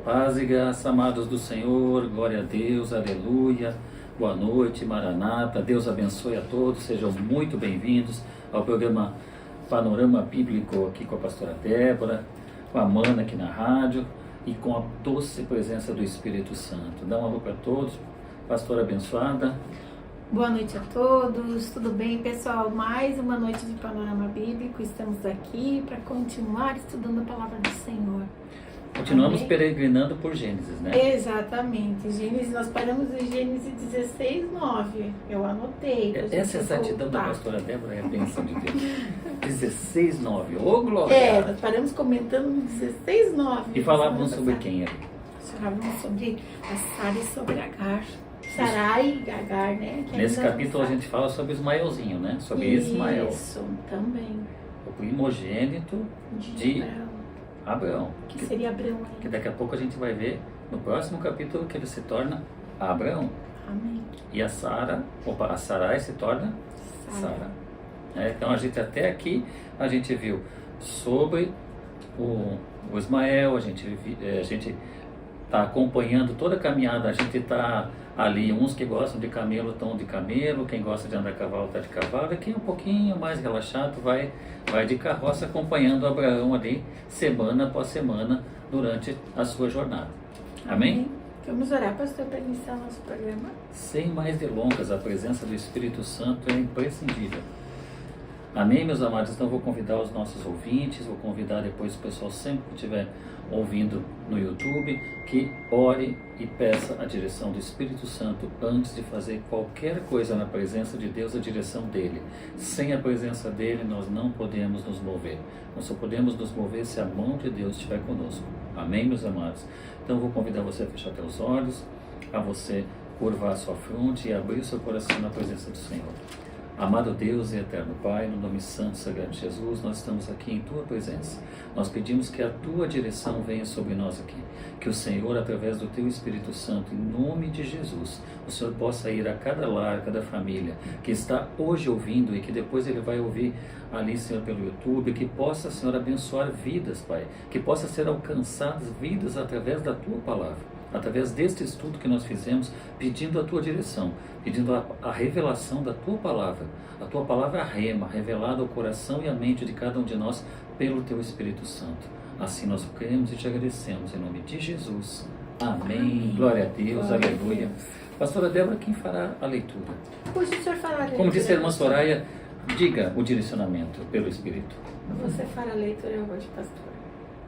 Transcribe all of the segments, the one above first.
Paz e graça, amados do Senhor, glória a Deus, aleluia, boa noite, Maranata, Deus abençoe a todos, sejam muito bem-vindos ao programa Panorama Bíblico aqui com a pastora Débora, com a Mana aqui na rádio e com a doce presença do Espírito Santo. Dá um alô para todos, pastora abençoada. Boa noite a todos, tudo bem, pessoal? Mais uma noite de Panorama Bíblico, estamos aqui para continuar estudando a Palavra do Senhor. Continuamos Amém? Peregrinando por Gênesis, né? Exatamente, Gênesis, nós paramos em Gênesis 16, 9, eu anotei. Essa exatidão da pastora Débora é a bênção de Deus. 16, 9, ô glória! É, nós paramos comentando no 16, 9. E falávamos sobre quem ali? Falávamos sobre a Sara e sobre Agar. Sarai e Agar, né? Que Nesse ainda capítulo a não gente fala sobre Ismaelzinho, né? Sobre Isso, Ismael, também. o primogênito de Abraão. Que seria Abraão. Que daqui a pouco a gente vai ver no próximo capítulo que ele se torna Abraão. Amém. E a Sarai se torna Sara. Então a gente até aqui a gente viu sobre o Ismael, a gente está acompanhando toda a caminhada, a gente está ali, uns que gostam de camelo estão de camelo, quem gosta de andar a cavalo está de cavalo, e quem é um pouquinho mais relaxado vai de carroça acompanhando Abraão ali, semana após semana, durante a sua jornada. Amém? Vamos orar, pastor, para iniciar nosso programa. Sem mais delongas, a presença do Espírito Santo é imprescindível. Amém, meus amados? Então vou convidar os nossos ouvintes, vou convidar depois o pessoal sempre que estiver ouvindo no YouTube, que ore e peça a direção do Espírito Santo antes de fazer qualquer coisa na presença de Deus, a direção dele. Sem a presença dele, nós não podemos nos mover. Nós só podemos nos mover se a mão de Deus estiver conosco. Amém, meus amados? Então vou convidar você a fechar teus olhos, a você curvar a sua fronte e abrir o seu coração na presença do Senhor. Amado Deus e eterno Pai, no nome santo e sagrado de Jesus, nós estamos aqui em Tua presença. Nós pedimos que a Tua direção venha sobre nós aqui. Que o Senhor, através do Teu Espírito Santo, em nome de Jesus, o Senhor possa ir a cada lar, cada família que está hoje ouvindo e que depois ele vai ouvir ali, Senhor, pelo YouTube, que possa, Senhor, abençoar vidas, Pai. Que possa ser alcançadas vidas através da Tua palavra. Através deste estudo que nós fizemos, pedindo a Tua direção, pedindo a revelação da Tua palavra, a Tua palavra rema, revelada ao coração e à mente de cada um de nós pelo Teu Espírito Santo. Assim nós cremos e te agradecemos, em nome de Jesus. Amém. Amém. Glória a Deus, glória aleluia. A Deus. Pastora Débora, quem fará a leitura? Hoje o senhor fará a leitura. Como disse a irmã Soraya, diga o direcionamento pelo Espírito. Você fará a leitura hoje, pastora.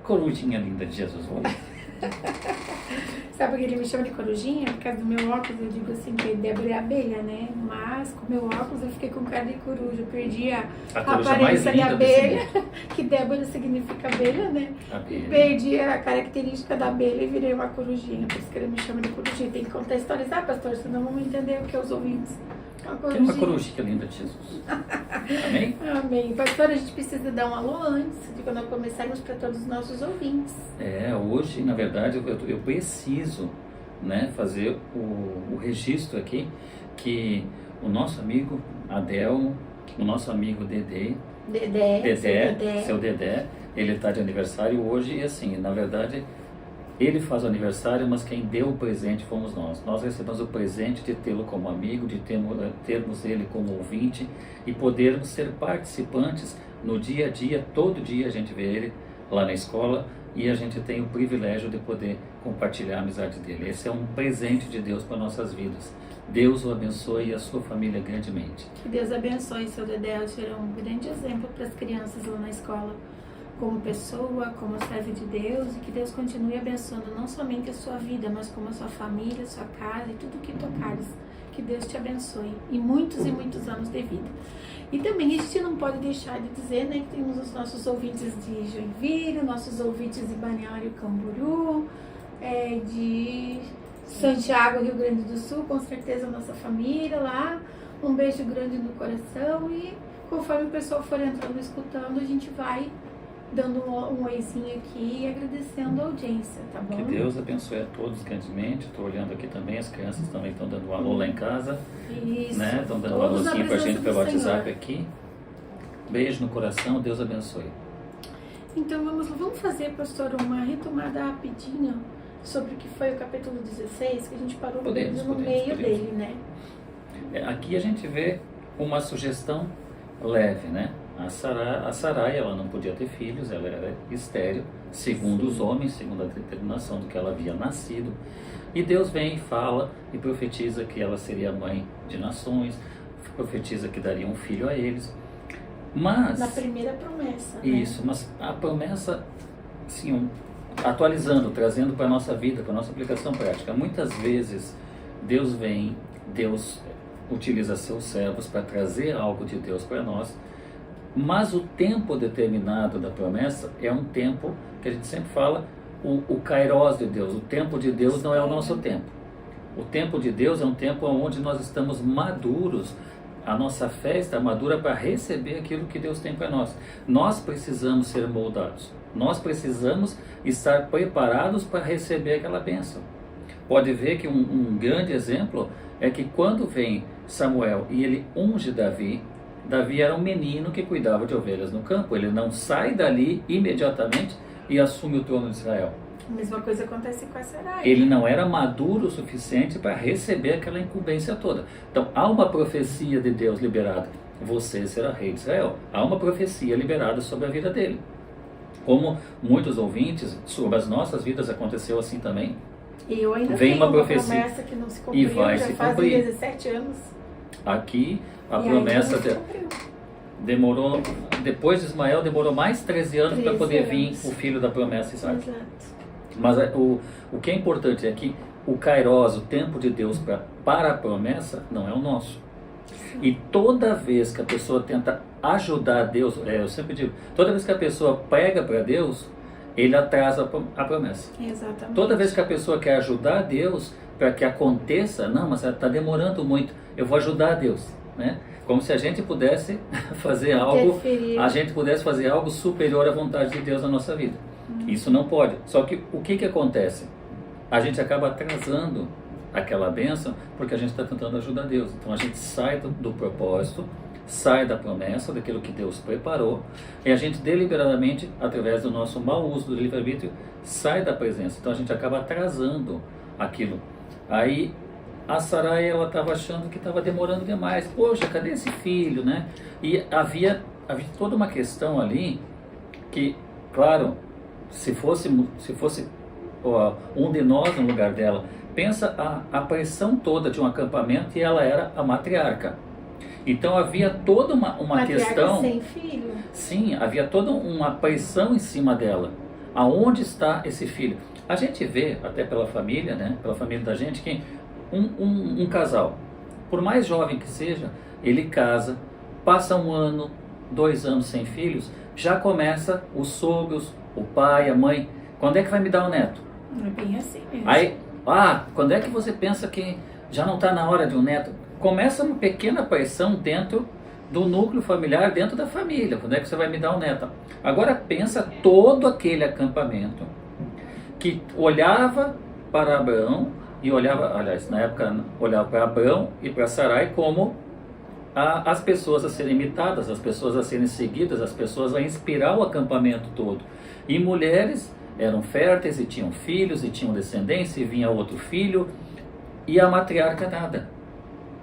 Corujinha linda de Jesus, olha. Sabe por que ele me chama de corujinha? Por causa do meu óculos, eu digo assim que Débora é abelha, né? Mas com o meu óculos eu fiquei com cara de coruja, eu perdi a aparência de abelha, que Débora significa abelha, né? Abelha. E perdi a característica da abelha e virei uma corujinha, por isso que ele me chama de corujinha. Tem que contextualizar, pastor, senão vamos entender o que é os ouvintes. Tem uma corujinha linda de Jesus. Amém? Amém. Pastor, a gente precisa dar um alô antes de quando começarmos para todos os nossos ouvintes. Hoje, na verdade, eu preciso, né, fazer o registro aqui que o nosso amigo Adelmo, o nosso amigo Dedé, seu Dedé, ele está de aniversário hoje e assim, na verdade, ele faz o aniversário, mas quem deu o presente fomos nós. Nós recebemos o presente de tê-lo como amigo, de termos ele como ouvinte e podermos ser participantes no dia a dia. Todo dia a gente vê ele lá na escola e a gente tem o privilégio de poder compartilhar a amizade dele. Esse é um presente de Deus para nossas vidas. Deus o abençoe e a sua família grandemente. Que Deus abençoe seu Dedé, será um grande exemplo para as crianças lá na escola. Como pessoa, como servo de Deus, e que Deus continue abençoando não somente a sua vida, mas como a sua família, a sua casa e tudo que tocares. Que Deus te abençoe e muitos anos de vida. E também a gente não pode deixar de dizer, né, que temos os nossos ouvintes de Joinville, nossos ouvintes de Balneário Camboriú, de Santiago, Rio Grande do Sul, com certeza a nossa família lá. Um beijo grande no coração e conforme o pessoal for entrando, escutando, a gente vai dando um oizinho aqui e agradecendo a audiência, tá bom? Que Deus abençoe a todos grandemente. Estou olhando aqui também, as crianças também estão dando um alô lá em casa. Isso. Né? Estão dando um alôzinho pra gente pelo WhatsApp aqui. Beijo no coração, Deus abençoe. Então vamos fazer, pastor, uma retomada rapidinho sobre o que foi o capítulo 16, que a gente parou no meio podemos. dele, né? Aqui a gente vê uma sugestão leve, né? A Sarai, ela não podia ter filhos, ela era estéril, segundo os homens, segundo a determinação do que ela havia nascido. E Deus vem e fala e profetiza que ela seria mãe de nações, profetiza que daria um filho a eles. Mas... na primeira promessa. Isso, mas a promessa, assim, atualizando, trazendo para a nossa vida, para a nossa aplicação prática. Muitas vezes Deus vem, Deus utiliza seus servos para trazer algo de Deus para nós, mas o tempo determinado da promessa é um tempo que a gente sempre fala, o kairos de Deus. O tempo de Deus não é o nosso tempo. O tempo de Deus é um tempo onde nós estamos maduros, a nossa fé está madura para receber aquilo que Deus tem para nós. Nós precisamos ser moldados, nós precisamos estar preparados para receber aquela bênção. Pode ver que um grande exemplo é que quando vem Samuel e ele unge Davi, Davi era um menino que cuidava de ovelhas no campo, ele não sai dali imediatamente e assume o trono de Israel. A mesma coisa acontece com a Sarai. Ele não era maduro o suficiente para receber aquela incumbência toda. Então, há uma profecia de Deus liberada. Você será rei de Israel. Há uma profecia liberada sobre a vida dele. Como muitos ouvintes, sobre as nossas vidas aconteceu assim também. E eu ainda vem tenho uma profecia promessa que não se cumpriu, e vai já se faz cumprir. 17 anos. Aqui, a E promessa ainda não se cumpriu. demorou, depois de Ismael, demorou mais 13 anos para 13 poder vir anos. o filho da promessa, Isaac. Exato. Mas o que é importante é que o kairos, o tempo de Deus para a promessa, não é o nosso. E toda vez que a pessoa tenta ajudar Deus, eu sempre digo, toda vez que a pessoa prega para Deus, ele atrasa a promessa. Exatamente. Toda vez que a pessoa quer ajudar Deus para que aconteça, não, mas está demorando muito, eu vou ajudar Deus, né? Como se a gente pudesse fazer algo, a gente pudesse fazer algo superior à vontade de Deus na nossa vida. Isso não pode. Só que o que acontece? A gente acaba atrasando aquela bênção porque a gente está tentando ajudar Deus. Então a gente sai do propósito, sai da promessa, daquilo que Deus preparou, e a gente deliberadamente, através do nosso mau uso do livre-arbítrio, sai da presença. Então a gente acaba atrasando aquilo. Aí a Sarai, ela estava achando que estava demorando demais. Poxa, cadê esse filho, né? E havia toda uma questão ali que, claro, se fosse um de nós no lugar dela, pensa a pressão toda de um acampamento e ela era a matriarca. Então havia toda uma questão... sem filho. Sim, havia toda uma pressão em cima dela. Aonde está esse filho? A gente vê, até pela família, né, pela família da gente, que um casal, por mais jovem que seja, ele casa, passa 1 ano, 2 anos sem filhos, já começa os sogros, o pai, a mãe, quando é que vai me dar um neto? É bem assim mesmo. Aí, quando é que você pensa que já não está na hora de um neto? Começa uma pequena pressão dentro do núcleo familiar, dentro da família. Quando é que você vai me dar um neto? Agora pensa todo aquele acampamento que olhava para Abraão e olhava, aliás, na época olhava para Abraão e para Sarai como as pessoas a serem imitadas, as pessoas a serem seguidas, as pessoas a inspirar o acampamento todo. E mulheres eram férteis e tinham filhos e tinham descendência e vinha outro filho e a matriarca nada.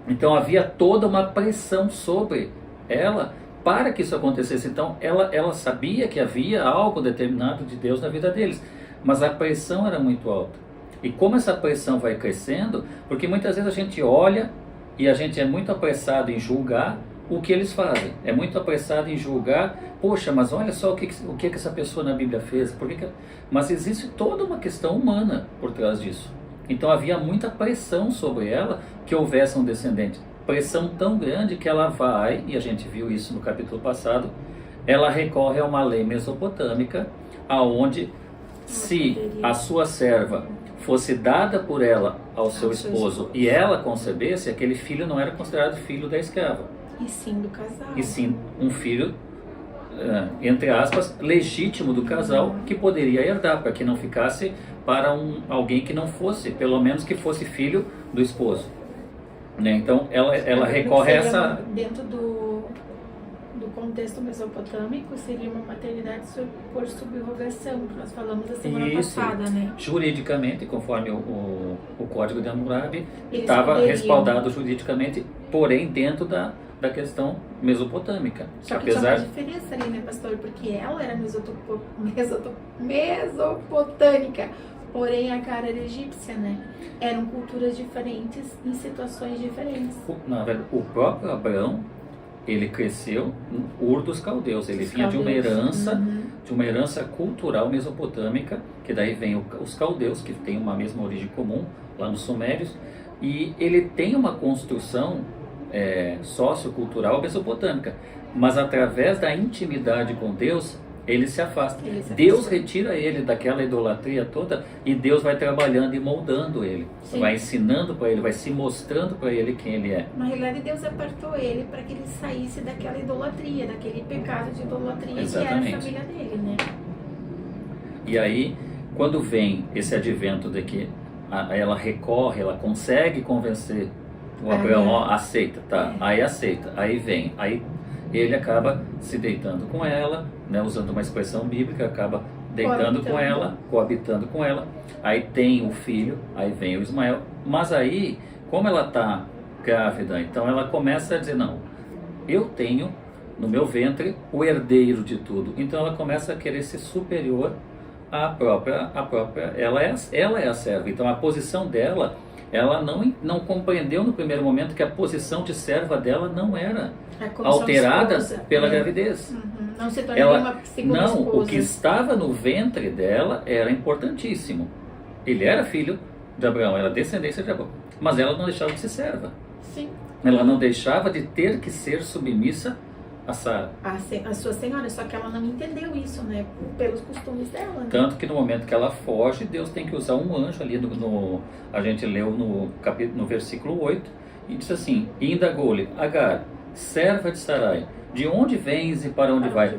Então havia toda uma pressão sobre ela para que isso acontecesse. Então ela sabia que havia algo determinado de Deus na vida deles, mas a pressão era muito alta. E como essa pressão vai crescendo, porque muitas vezes a gente olha e a gente é muito apressado em julgar o que eles fazem, é muito apressado em julgar, poxa, mas olha só o que essa pessoa na Bíblia fez, mas existe toda uma questão humana por trás disso. Então havia muita pressão sobre ela que houvesse um descendente, pressão tão grande que ela vai, e a gente viu isso no capítulo passado, ela recorre a uma lei mesopotâmica, aonde se a sua serva fosse dada por ela ao seu esposo e ela concebesse, aquele filho não era considerado filho da escrava. E sim do casal. E sim um filho, entre aspas, legítimo do casal, que poderia herdar, para que não ficasse para alguém que não fosse, pelo menos que fosse filho do esposo. Né? Então ela recorre a essa... Dentro do contexto mesopotâmico, seria uma maternidade por subrogação, que nós falamos a semana passada, né? Juridicamente, conforme o Código de Hammurabi, estava respaldado juridicamente, porém dentro da questão mesopotâmica. Só que tinha uma diferença ali, né, pastor? Porque ela era mesopotâmica, porém a cara era egípcia, né? Eram culturas diferentes em situações diferentes. Na verdade, o próprio Abraão, ele cresceu no Ur dos Caldeus. Ele vinha de uma herança cultural mesopotâmica, que daí vem os caldeus, que tem uma mesma origem comum lá nos Sumérios, e ele tem uma construção sociocultural mesopotâmica, mas através da intimidade com Deus, ele se afasta. Deus retira ele daquela idolatria toda e Deus vai trabalhando e moldando ele. Sim. Vai ensinando para ele, vai se mostrando para ele quem ele é. Na realidade, Deus apartou ele para que ele saísse daquela idolatria, daquele pecado de idolatria. Exatamente. Que era a família dele, né? E aí, quando vem esse advento de que ela recorre, ela consegue convencer o Abraão, aceita, tá? Aí aceita, aí vem, aí ele acaba se deitando com ela, né, usando uma expressão bíblica, acaba deitando com ela, coabitando com ela, aí tem o filho, aí vem o Ismael, mas aí, como ela está grávida, então ela começa a dizer, não, eu tenho no meu ventre o herdeiro de tudo, então ela começa a querer ser superior à própria ela é a serva, então a posição dela, ela não compreendeu no primeiro momento que a posição de serva dela não era alterada pela gravidez. Não se tornou uma segunda esposa. O que estava no ventre dela era importantíssimo. Ele era filho de Abraão, era descendência de Abraão, mas ela não deixava de ser serva. Sim. Ela não deixava de ter que ser submissa a Sara. A sua senhora, só que ela não entendeu isso, né? Pelos costumes dela. Né? Tanto que no momento que ela foge, Deus tem que usar um anjo ali, a gente leu no versículo 8, e diz assim, e indagou-lhe, Agar, serva de Sarai, de onde vens e para onde vais?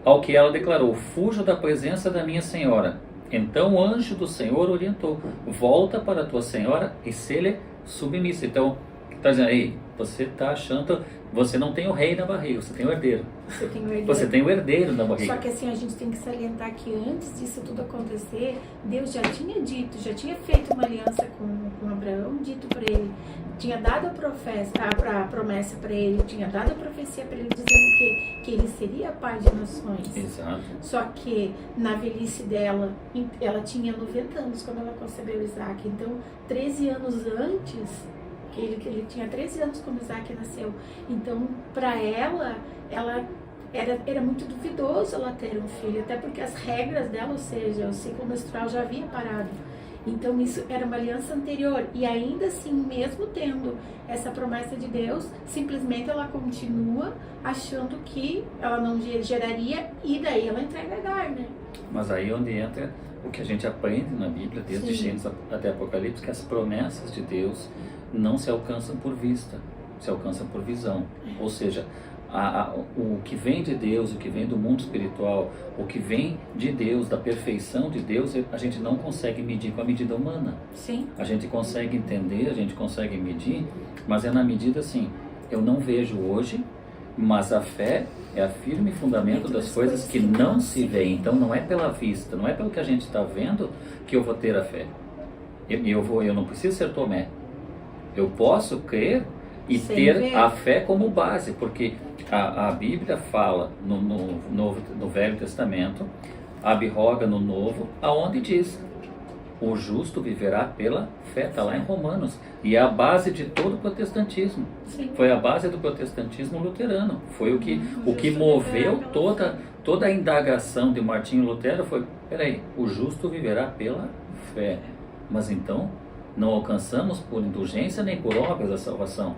Ao que ela declarou, fujo da presença da minha senhora. Então o anjo do Senhor orientou, volta para a tua senhora e se-lhe submissa. Então, está dizendo, ei, você está achando, você não tem o rei na barriga, você tem o herdeiro. Você tem o herdeiro na barriga. Só que assim, a gente tem que salientar que antes disso tudo acontecer, Deus já tinha dito, já tinha feito uma aliança com Abraão, dito para ele, tinha dado a promessa para ele, tinha dado a profecia para ele, dizendo que ele seria pai de nações. Exato. Só que na velhice dela, ela tinha 90 anos quando ela concebeu Isaac, então 13 anos antes, ele tinha 13 anos quando Isaac nasceu, então para ela era muito duvidoso ela ter um filho, até porque as regras dela, ou seja, o ciclo menstrual já havia parado. Então isso era uma aliança anterior, e ainda assim, mesmo tendo essa promessa de Deus, simplesmente ela continua achando que ela não geraria, e daí ela entrega Agar, né? Mas aí onde entra o que a gente aprende na Bíblia, desde Gênesis até Apocalipse, que as promessas de Deus não se alcançam por vista, se alcançam por visão. Ou seja, o que vem de Deus, o que vem do mundo espiritual, o que vem de Deus, da perfeição de Deus, a gente não consegue medir com a medida humana. Sim. A gente consegue entender, a gente consegue medir, mas é na medida assim, eu não vejo hoje, mas a fé é a firme fundamento das coisas que não se vê. Então não é pela vista, não é pelo que a gente está vendo que eu vou ter a fé. Eu não preciso ser Tomé. Eu posso crer e ter a fé como base, porque a Bíblia fala no Velho Testamento, abroga no Novo, aonde diz, o justo viverá pela fé, está lá em Romanos, e é a base de todo o protestantismo. Sim. Foi a base do protestantismo luterano, foi o que moveu toda a indagação de Martinho Lutero, foi, peraí, o justo viverá pela fé, mas então não alcançamos por indulgência nem por obras a salvação.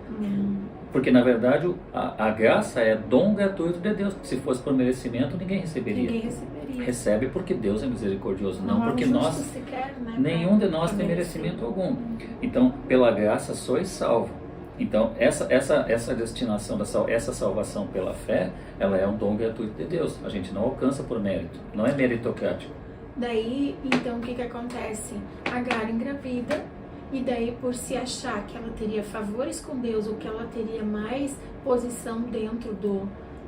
Porque na verdade a graça é dom gratuito de Deus. Se fosse por merecimento, ninguém receberia. Recebe porque Deus é misericordioso, não porque nós, sequer, né, nenhum de nós tem merecimento algum. Então, pela graça sois salvo. Então, essa destinação, essa salvação pela fé, ela é um dom gratuito de Deus. A gente não alcança por mérito, não é meritocrático. Daí, então, o que acontece? Agar engravida, e daí por se achar que ela teria favores com Deus, ou que ela teria mais posição dentro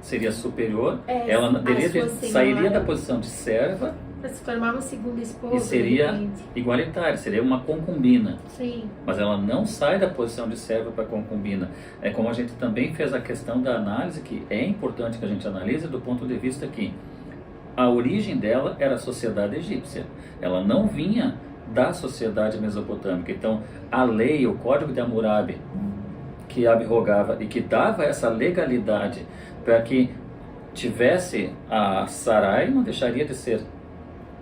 seria superior, É, ela a sua sairia senhora. da posição de serva Para se formar uma segunda esposa. e seria de repente. igualitária, seria uma concubina. Sim. Mas ela não sai da posição de serva para concubina. É como a gente também fez a questão da análise, que é importante que a gente analise do ponto de vista que a origem dela era a sociedade egípcia. Ela não vinha da sociedade mesopotâmica. Então, a lei, o código de Hammurabi, que abrogava e que dava essa legalidade para que tivesse a Sarai, não deixaria de ser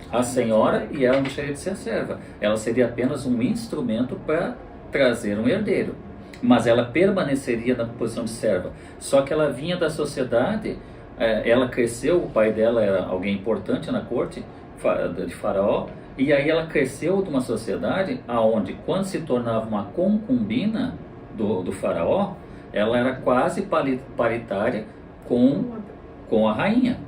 a senhora e ela não deixaria de ser a serva. Ela seria apenas um instrumento para trazer um herdeiro. Mas ela permaneceria na posição de serva. Só que ela vinha da sociedade, ela cresceu, o pai dela era alguém importante na corte de Faraó, e aí ela cresceu de uma sociedade onde, quando se tornava uma concubina do Faraó, ela era quase paritária com a rainha.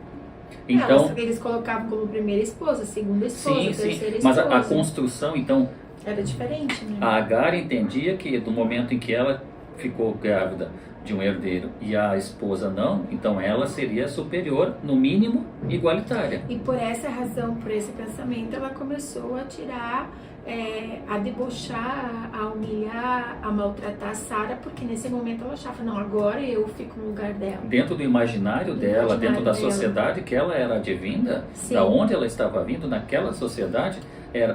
Então, eles colocavam como primeira esposa, segunda esposa, sim, terceira mas esposa. a construção, então, era diferente, né? a Agar entendia que do momento em que ela ficou grávida de um herdeiro e a esposa não, então ela seria superior, no mínimo, igualitária. E por essa razão, por esse pensamento, ela começou a tirar, a debochar, a humilhar, a maltratar a Sara, porque nesse momento ela achava, não, agora eu fico no lugar dela. Dentro do imaginário dela, dentro da sociedade que ela era advinda, Sim. da onde ela estava vindo, naquela sociedade,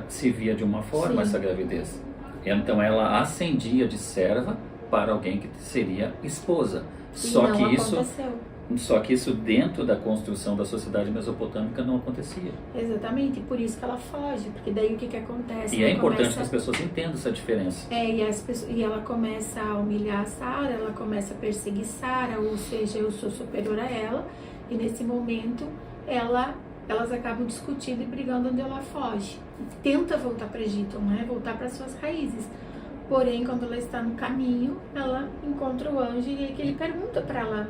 se via de uma forma Sim. essa gravidez. Então ela ascendia de serva para alguém que seria esposa. Só que isso dentro da construção da sociedade mesopotâmica não acontecia. Exatamente, por isso que ela foge, porque daí o que acontece? E é importante que as pessoas entendam essa diferença. E ela começa a humilhar a Sara, ela começa a perseguir Sara, ou seja, eu sou superior a ela, e nesse momento elas acabam discutindo e brigando onde ela foge. Tenta voltar para o Egito, né? Voltar para suas raízes. Porém, quando ela está no caminho, ela encontra o anjo e é que ele pergunta para ela.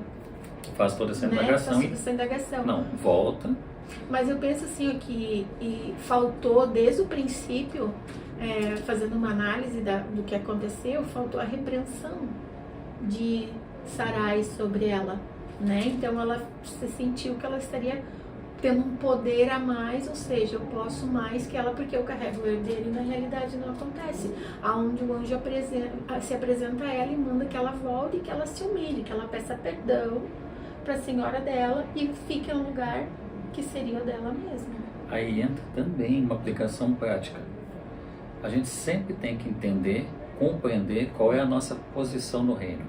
Faz toda essa indagação. Faz toda essa indagação. Não, volta. Mas eu penso assim que faltou desde o princípio, fazendo uma análise do que aconteceu, faltou a repreensão de Sarai sobre ela, né? Então ela se sentiu que ela estaria tendo um poder a mais, ou seja, eu posso mais que ela porque eu carrego o herdeiro, e na realidade não acontece. Aonde o anjo se apresenta a ela e manda que ela volte, que ela se humilhe, que ela peça perdão para a senhora dela e fique no lugar que seria o dela mesma. Aí entra também uma aplicação prática. A gente sempre tem que entender, compreender qual é a nossa posição no reino.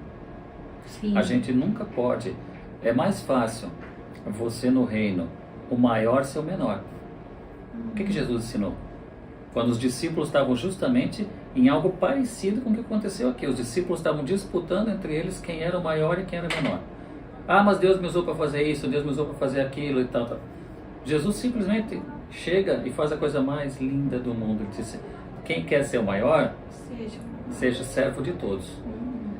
Sim. A gente nunca pode. É mais fácil você no reino, o maior ser o menor. O que Jesus ensinou? Quando os discípulos estavam justamente em algo parecido com o que aconteceu aqui. Os discípulos estavam disputando entre eles quem era o maior e quem era o menor. Ah, mas Deus me usou para fazer isso, Deus me usou para fazer aquilo e tal, tal. Jesus simplesmente chega e faz a coisa mais linda do mundo. Ele diz: quem quer ser o maior, seja servo de todos.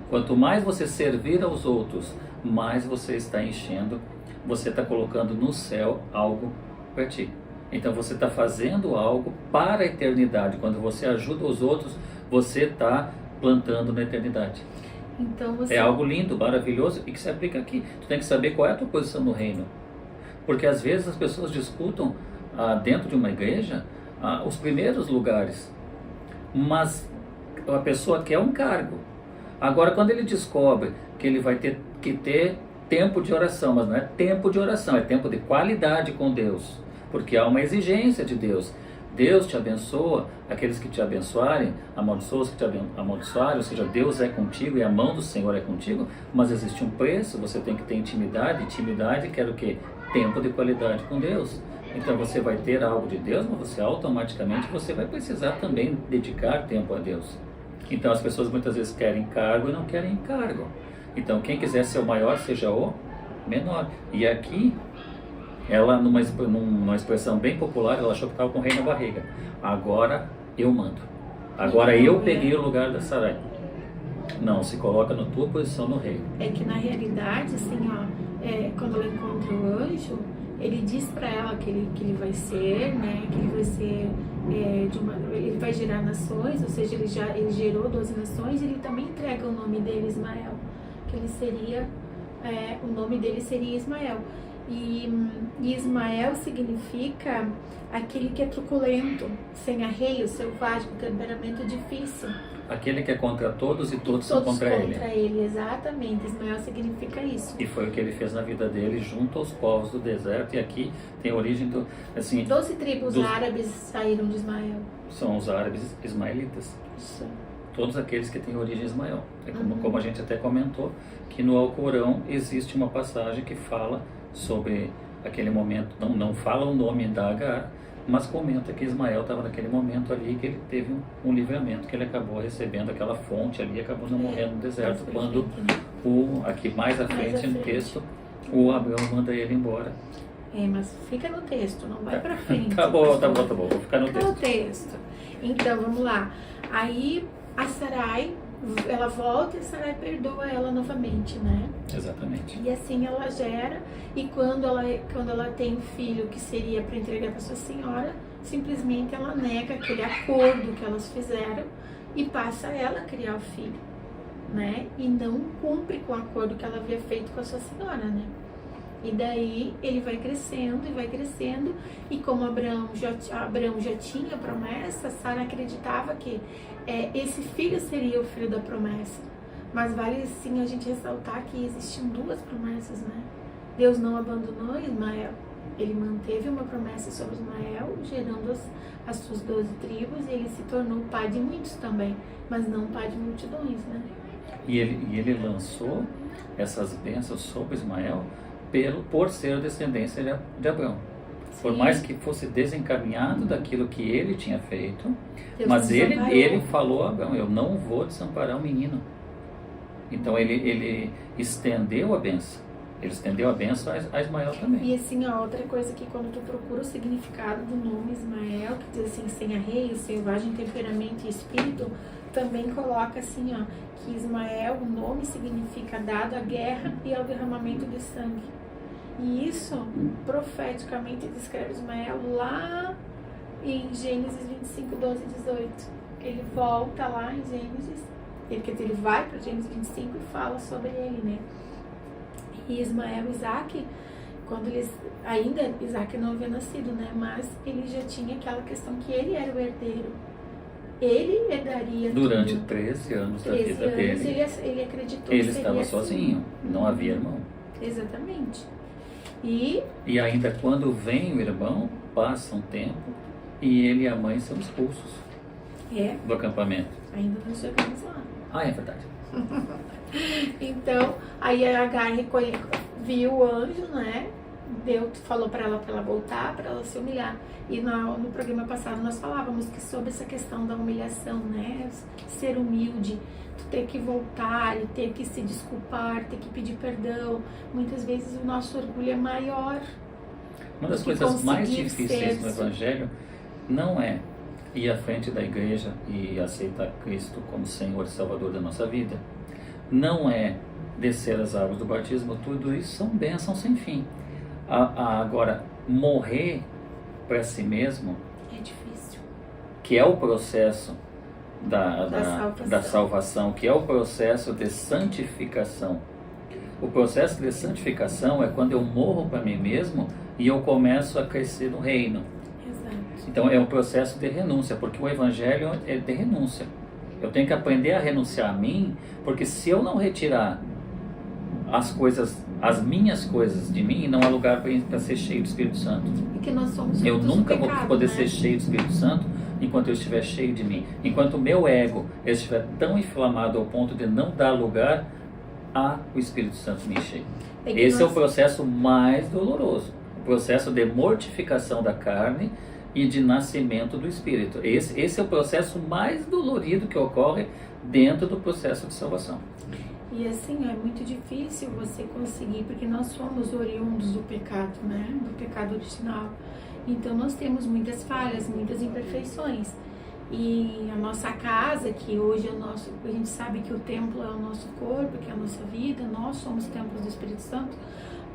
Quanto mais você servir aos outros, mais você está enchendo, você está colocando no céu algo para ti. Então você está fazendo algo para a eternidade. Quando você ajuda os outros, você está plantando na eternidade. Então É algo lindo, maravilhoso e que se aplica aqui. Tu tem que saber qual é a tua posição no reino. Porque às vezes as pessoas disputam dentro de uma igreja os primeiros lugares. Mas a pessoa quer um cargo. Agora, quando ele descobre que ele vai ter que ter tempo de oração, mas não é tempo de oração, é tempo de qualidade com Deus. Porque há uma exigência de Deus. Deus te abençoa, aqueles que te abençoarem, amaldiçoa os que te amaldiçoarem, ou seja, Deus é contigo e a mão do Senhor é contigo, mas existe um preço, você tem que ter intimidade. Intimidade quer o quê? Tempo de qualidade com Deus. Então você vai ter algo de Deus, mas você automaticamente vai precisar também dedicar tempo a Deus. Então as pessoas muitas vezes querem cargo e não querem encargo. Então quem quiser ser o maior, seja o menor. E aqui, ela, numa expressão bem popular, ela achou que estava com o rei na barriga. Agora eu mando. Agora eu peguei o lugar da Sarai. Não, se coloca na tua posição no reino. É que na realidade, assim, quando ela encontra o anjo, ele diz para ela que ele vai ser, né, que ele vai ser ele vai gerar nações, ou seja, ele gerou 12 nações, e ele também entrega o nome dele, Ismael, que ele seria o nome dele seria Ismael. E Ismael significa aquele que é truculento, sem arreio, selvagem, com temperamento difícil. Aquele que é contra todos e todos são contra ele. Contra ele, exatamente. Ismael significa isso. E foi o que ele fez na vida dele junto aos povos do deserto. E aqui tem a origem do... Assim, 12 tribos árabes saíram de Ismael. São os árabes ismaelitas. Isso. Todos aqueles que têm origem Ismael. É como a gente até comentou, que no Alcorão existe uma passagem que fala sobre aquele momento. Não fala o nome da Agar, mas comenta que Ismael estava naquele momento ali, que ele teve um livramento, que ele acabou recebendo aquela fonte ali, acabou não morrendo no deserto, quando aqui mais à frente no texto, o Abraão manda ele embora. Mas fica no texto, não vai pra frente. Tá bom, vou ficar no texto. texto. Então, vamos lá. Aí, a Sarai, ela volta e Sarai perdoa ela novamente, né? Exatamente. E assim ela gera, e quando ela tem um filho que seria para entregar para sua senhora, simplesmente ela nega aquele acordo que elas fizeram e passa ela a criar o filho, né? E não cumpre com o acordo que ela havia feito com a sua senhora, né? E daí ele vai crescendo, e como Abraão já tinha a promessa, Sara acreditava que esse filho seria o filho da promessa. Mas vale sim a gente ressaltar que existiam duas promessas, né? Deus não abandonou Ismael, ele manteve uma promessa sobre Ismael, gerando as suas 12 tribos, e ele se tornou pai de muitos também, mas não pai de multidões, né? E ele lançou essas bênçãos sobre Ismael por ser descendência de Abraão. Por mais que fosse desencaminhado daquilo que ele tinha feito, Deus, mas ele falou a Abraão: eu não vou desamparar o menino. Então ele estendeu a bênção. Ele estendeu a bênção a Ismael também. E assim, a outra coisa que quando tu procura o significado do nome Ismael, que diz assim, sem arreio, selvagem, temperamento e espírito, também coloca assim, ó, que Ismael, o nome significa dado à guerra e ao derramamento de sangue. E isso, profeticamente, descreve Ismael lá em Gênesis 25, 12 e 18. Ele volta lá em Gênesis, ele vai para Gênesis 25 e fala sobre ele, né? E Ismael e Isaac, quando Isaac não havia nascido, né? Mas ele já tinha aquela questão que ele era o herdeiro. Ele herdaria durante tudo. 13 anos da vida dele. Ele acreditou ele que estava sozinho, não havia irmão. Exatamente. E ainda quando vem o irmão, passa um tempo e ele e a mãe são expulsos do acampamento. Ainda não chegamos lá. É verdade. Então, aí a Agar viu o anjo, né? Deus falou para ela voltar, para ela se humilhar. E no programa passado nós falávamos que sobre essa questão da humilhação, né? Ser humilde, tu ter que voltar e ter que se desculpar, ter que pedir perdão. Muitas vezes o nosso orgulho é maior. Uma das coisas mais difíceis no Evangelho não é ir à frente da igreja e aceitar Cristo como Senhor e Salvador da nossa vida. Não é descer as águas do batismo. Tudo isso são bênçãos sem fim. Agora, morrer para si mesmo é difícil. Que é o processo da salvação, que é o processo de santificação. O processo de santificação é quando eu morro para mim mesmo e eu começo a crescer no reino. Exato. Então é um processo de renúncia, porque o Evangelho é de renúncia. Eu tenho que aprender a renunciar a mim, porque se eu não retirar as minhas coisas de mim, não há lugar para ser cheio do Espírito Santo. Porque nós somos eu nunca vou poder, né? ser cheio do Espírito Santo enquanto eu estiver cheio de mim. Enquanto o meu ego estiver tão inflamado ao ponto de não dar lugar a o Espírito Santo me encher. Esse é o processo mais doloroso. O processo de mortificação da carne e de nascimento do Espírito. Esse é o processo mais dolorido que ocorre dentro do processo de salvação. E assim, é muito difícil você conseguir, porque nós somos oriundos do pecado, né? Do pecado original. Então nós temos muitas falhas, muitas imperfeições. E a nossa casa, que hoje a gente sabe que o templo é o nosso corpo, que é a nossa vida, nós somos templos do Espírito Santo,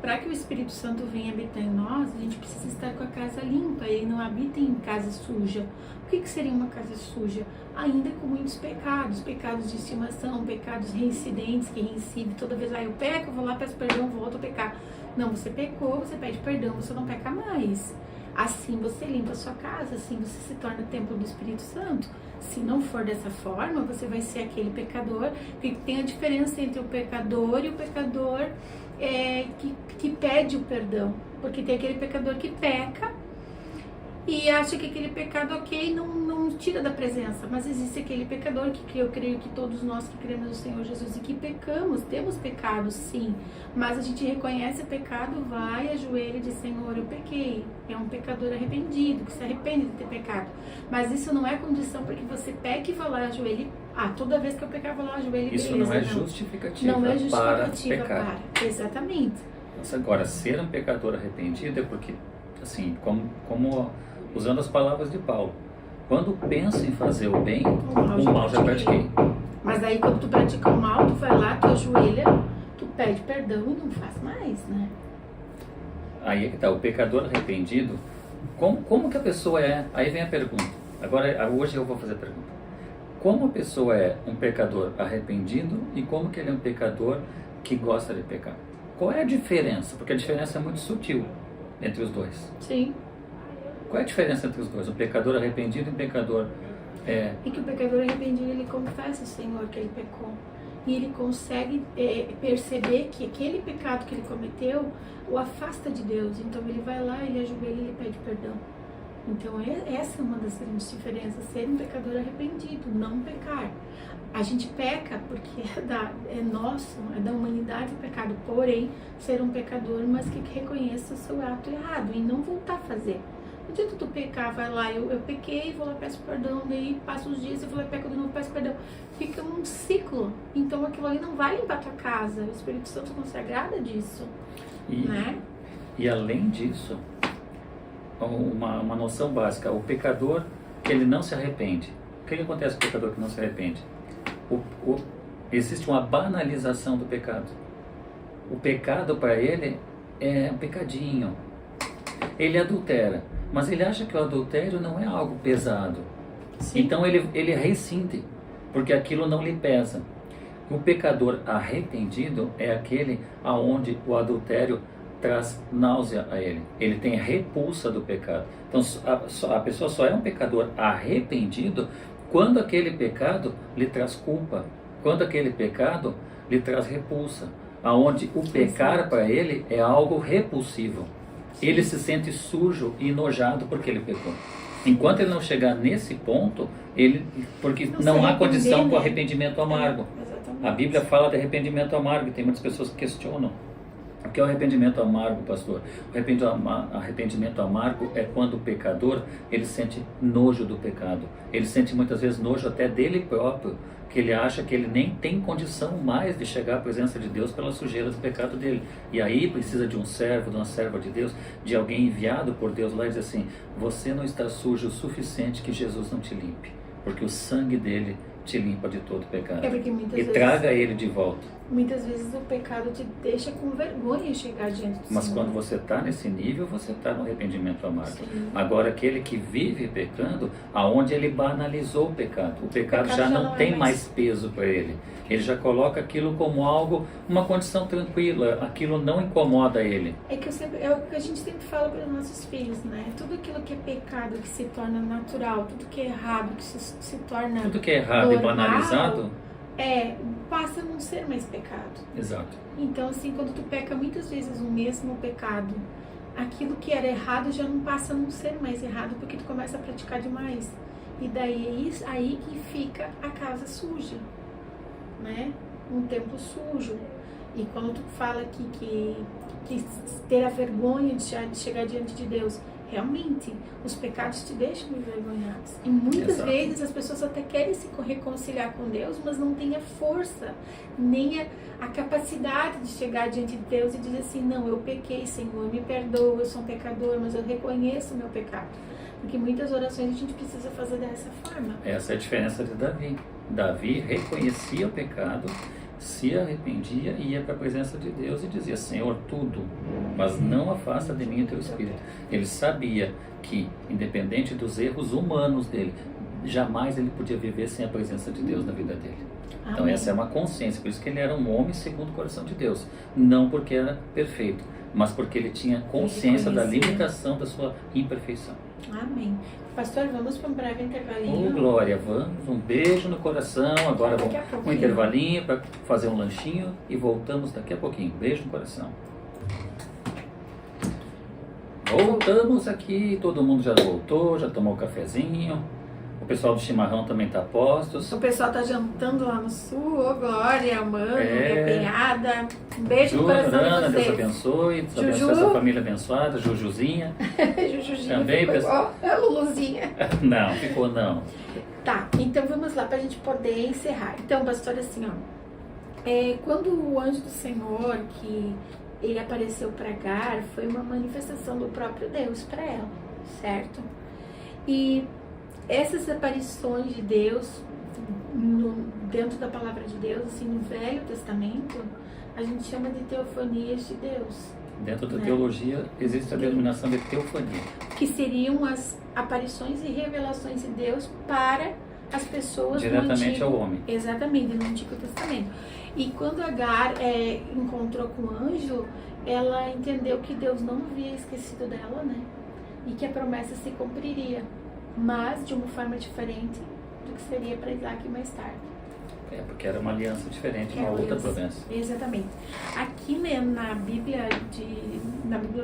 para que o Espírito Santo venha habitar em nós, a gente precisa estar com a casa limpa. Ele não habita em casa suja. O que seria uma casa suja? Ainda com muitos pecados, pecados de estimação, pecados reincidentes, que reincide toda vez. Eu peco, eu vou lá, peço perdão, volto a pecar. Não, você pecou, você pede perdão, você não peca mais. Assim você limpa a sua casa, assim você se torna templo do Espírito Santo. Se não for dessa forma, você vai ser aquele pecador, que tem a diferença entre o pecador e o pecador que pede o perdão. Porque tem aquele pecador que peca e acha que aquele pecado não tira da presença, mas existe aquele pecador que eu creio que todos nós que cremos no Senhor Jesus e que pecamos, temos pecados sim, mas a gente reconhece o pecado, vai, ajoelha e diz: Senhor, eu pequei. É um pecador arrependido, que se arrepende de ter pecado, mas isso não é condição para que você peque e vá lá, ajoelhe. Toda vez que eu pecar, vou lá, ajoelhe. Isso não é justificativa, não é justificativa para pecar. Exatamente. Mas agora, ser um pecador arrependido é porque, assim, como usando as palavras de Paulo, quando pensa em fazer o bem, o mal já pratiquei. Mas aí quando tu pratica o mal, tu vai lá, tu ajoelha, tu pede perdão e não faz mais, né? Aí é que tá, o pecador arrependido, como que a pessoa é? Aí vem a pergunta. Agora, hoje eu vou fazer a pergunta. Como a pessoa é um pecador arrependido e como que ele é um pecador que gosta de pecar? Qual é a diferença? Porque a diferença é muito sutil entre os dois. Sim. Qual é a diferença entre os dois? O pecador arrependido e o pecador... É que o pecador arrependido, ele confessa, Senhor, que ele pecou. E ele consegue perceber que aquele pecado que ele cometeu o afasta de Deus. Então ele vai lá, ele ajoelha e ele pede perdão. Então essa é uma das grandes diferenças, ser um pecador arrependido, não pecar. A gente peca porque é nosso, é da humanidade o pecado, porém ser um pecador, mas que reconheça o seu ato errado e não voltar a fazer. Não adianta tu pecar, vai lá, eu pequei, vou lá, peço perdão, daí passa os dias, eu vou lá, peco de novo, peço perdão. Fica um ciclo, então aquilo ali não vai limpar a tua casa, o Espírito Santo não se agrada disso, né? E além disso, uma noção básica, o pecador que ele não se arrepende. O que acontece com o pecador que não se arrepende? Existe uma banalização do pecado. O pecado para ele é um pecadinho. Ele adultera, mas ele acha que o adultério não é algo pesado. Sim. Então ele rescinde, porque aquilo não lhe pesa. O pecador arrependido é aquele aonde o adultério traz náusea a ele. Ele tem repulsa do pecado. Então a pessoa só é um pecador arrependido quando aquele pecado lhe traz culpa, quando aquele pecado lhe traz repulsa, aonde o pecar para ele é algo repulsivo. Ele se sente sujo e enojado porque ele pecou. Enquanto ele não chegar nesse ponto, porque não há condição para o arrependimento amargo. A Bíblia fala de arrependimento amargo, e tem muitas pessoas que questionam. O que é o arrependimento amargo, pastor? O arrependimento amargo é quando o pecador, ele sente nojo do pecado. Ele sente muitas vezes nojo até dele próprio, que ele acha que ele nem tem condição mais de chegar à presença de Deus pela sujeira do pecado dele. E aí precisa de um servo, de uma serva de Deus, de alguém enviado por Deus lá e dizer assim: você não está sujo o suficiente que Jesus não te limpe, porque o sangue dele te limpa de todo pecado. E traga ele de volta. Muitas vezes o pecado te deixa com vergonha chegar diante do Mas Senhor. quando você está nesse nível, você está no arrependimento amargo. Sim. Agora, aquele que vive pecando, aonde ele banalizou o pecado já não tem mais peso para ele. Ele já coloca aquilo como algo, uma condição tranquila, aquilo não incomoda ele. É o que a gente sempre fala para os nossos filhos, né? Tudo aquilo que é pecado, que se torna natural, tudo que é errado, que se torna tudo que é errado normal, e banalizado, passa a não ser mais pecado. Exato. Então, assim, quando tu peca muitas vezes o mesmo pecado, aquilo que era errado já não passa a não ser mais errado, porque tu começa a praticar demais. E daí é isso, aí que fica a casa suja, né? Um templo sujo. E quando tu fala que ter a vergonha de chegar diante de Deus, realmente, os pecados te deixam envergonhados. E muitas vezes as pessoas até querem se reconciliar com Deus, mas não têm a força, nem a capacidade de chegar diante de Deus e dizer assim: não, eu pequei, Senhor, me perdoa, eu sou um pecador, mas eu reconheço o meu pecado. Porque muitas orações a gente precisa fazer dessa forma. Essa é a diferença de Davi. Davi reconhecia o pecado, se arrependia e ia para a presença de Deus e dizia: Senhor, tudo, mas não afasta de mim o teu Espírito. Ele sabia que, independente dos erros humanos dele, jamais ele podia viver sem a presença de Deus na vida dele. Então essa é uma consciência, por isso que ele era um homem segundo o coração de Deus, não porque era perfeito, mas porque ele tinha consciência da limitação da sua imperfeição. Amém. Pastor, vamos para um breve intervalinho. Oh, glória, vamos, um beijo no coração, agora vamos um intervalinho para fazer um lanchinho e voltamos daqui a pouquinho. Beijo no coração. Voltamos aqui, todo mundo já voltou, já tomou o cafezinho. O pessoal do chimarrão também está a postos. O pessoal está jantando lá no sul. Ô, glória, mano, empenhada. Um beijo no coração de vocês. Deus abençoe. Deus abençoe essa família abençoada. Jujuzinha. Jujuzinha também, ficou igual a Luluzinha. Não, ficou não. Tá, então vamos lá para a gente poder encerrar. Então, pastor, assim, ó. Quando o anjo do Senhor, que ele apareceu para Agar, foi uma manifestação do próprio Deus para ela, certo? E essas aparições de Deus dentro da palavra de Deus, assim, no Velho Testamento, a gente chama de teofanias de Deus. Dentro da teologia existe a denominação de teofania, que seriam as aparições e revelações de Deus para as pessoas diretamente ao homem. Exatamente, no Antigo Testamento. E quando Agar encontrou com o anjo, ela entendeu que Deus não havia esquecido dela, né? E que a promessa se cumpriria, mas de uma forma diferente do que seria para Isaac mais tarde. Porque era uma aliança diferente, uma outra promessa. Exatamente. Aqui, né, na Bíblia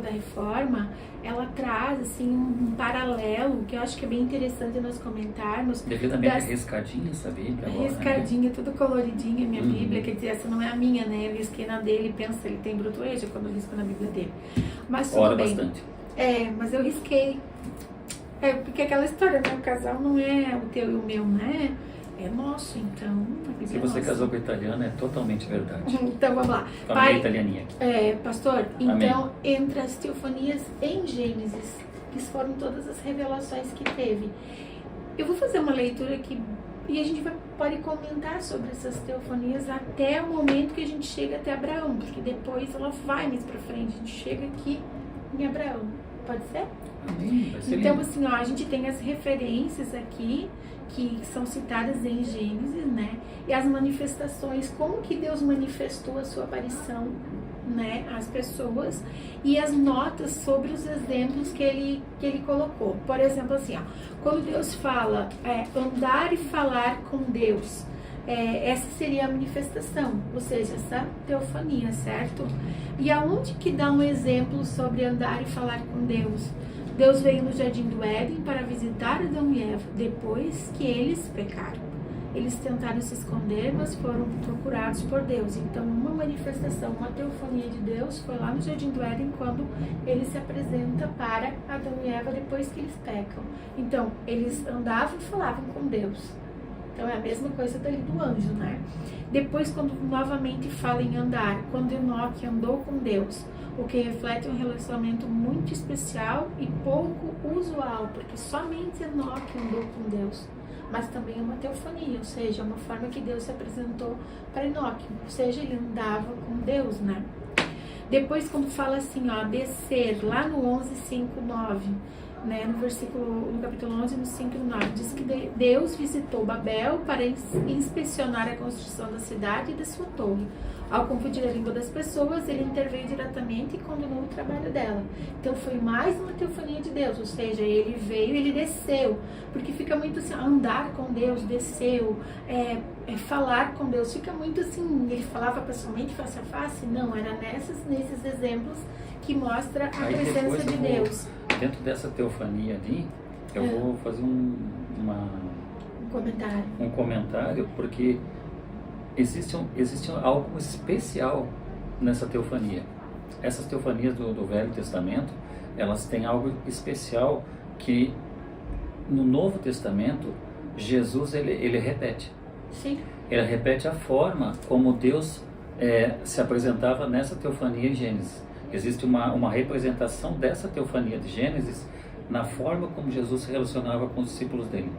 da Reforma, ela traz assim um paralelo que eu acho que é bem interessante nós comentarmos. Devidamente riscadinha essa Bíblia agora, riscadinha, tudo coloridinha, minha Bíblia, quer dizer, essa não é a minha, né? Eu risquei na dele, pensa, ele tem brutueja quando eu risco na Bíblia dele. Mas tudo bem. Bastante. Mas eu risquei. Porque aquela história, né? O casal não é o teu e o meu, né? É nosso, então. Se você casou com a italiana, é totalmente verdade. Então vamos lá. Família italianinha. Pastor, Amém. Então, entre as teofanias em Gênesis, que foram todas as revelações que teve, eu vou fazer uma leitura aqui e a gente pode comentar sobre essas teofanias até o momento que a gente chega até Abraão, porque depois ela vai mais pra frente, a gente chega aqui em Abraão. Pode ser? Amém. Vai ser então, lindo. assim, ó, a gente tem as referências aqui que são citadas em Gênesis, né? E as manifestações, como que Deus manifestou a sua aparição, né, às pessoas, e as notas sobre os exemplos que ele colocou. Por exemplo, assim, ó, quando Deus fala andar e falar com Deus, essa seria a manifestação, ou seja, essa teofania, certo? E aonde que dá um exemplo sobre andar e falar com Deus? Deus veio no Jardim do Éden para visitar Adão e Eva, depois que eles pecaram. Eles tentaram se esconder, mas foram procurados por Deus. Então, uma manifestação, uma teofania de Deus foi lá no Jardim do Éden, quando ele se apresenta para Adão e Eva depois que eles pecam. Então, eles andavam e falavam com Deus. Então, é a mesma coisa dali do anjo, né? Depois, quando novamente fala em andar, quando Enoque andou com Deus, o que reflete um relacionamento muito especial e pouco usual, porque somente Enoque andou com Deus, mas também é uma teofania, ou seja, uma forma que Deus se apresentou para Enoque, ou seja, ele andava com Deus, né? Depois, quando fala assim, ó, descer, lá no 11, 5, 9, né, no capítulo 11, no 5 e 9, diz que Deus visitou Babel para inspecionar a construção da cidade e da sua torre. Ao confundir a língua das pessoas, ele interveio diretamente e condenou o trabalho dela. Então foi mais uma teofania de Deus, ou seja, ele veio e ele desceu, porque fica muito assim, andar com Deus, desceu, falar com Deus, fica muito assim, ele falava pessoalmente, face a face? Não, era nesses exemplos que mostra a presença de Deus. Dentro dessa teofania ali, eu vou fazer um comentário, porque existe algo especial nessa teofania. Essas teofanias do Velho Testamento, elas têm algo especial que no Novo Testamento, Jesus ele repete. Sim. Ele repete a forma como Deus se apresentava nessa teofania em Gênesis. Existe uma representação dessa teofania de Gênesis na forma como Jesus se relacionava com os discípulos dele.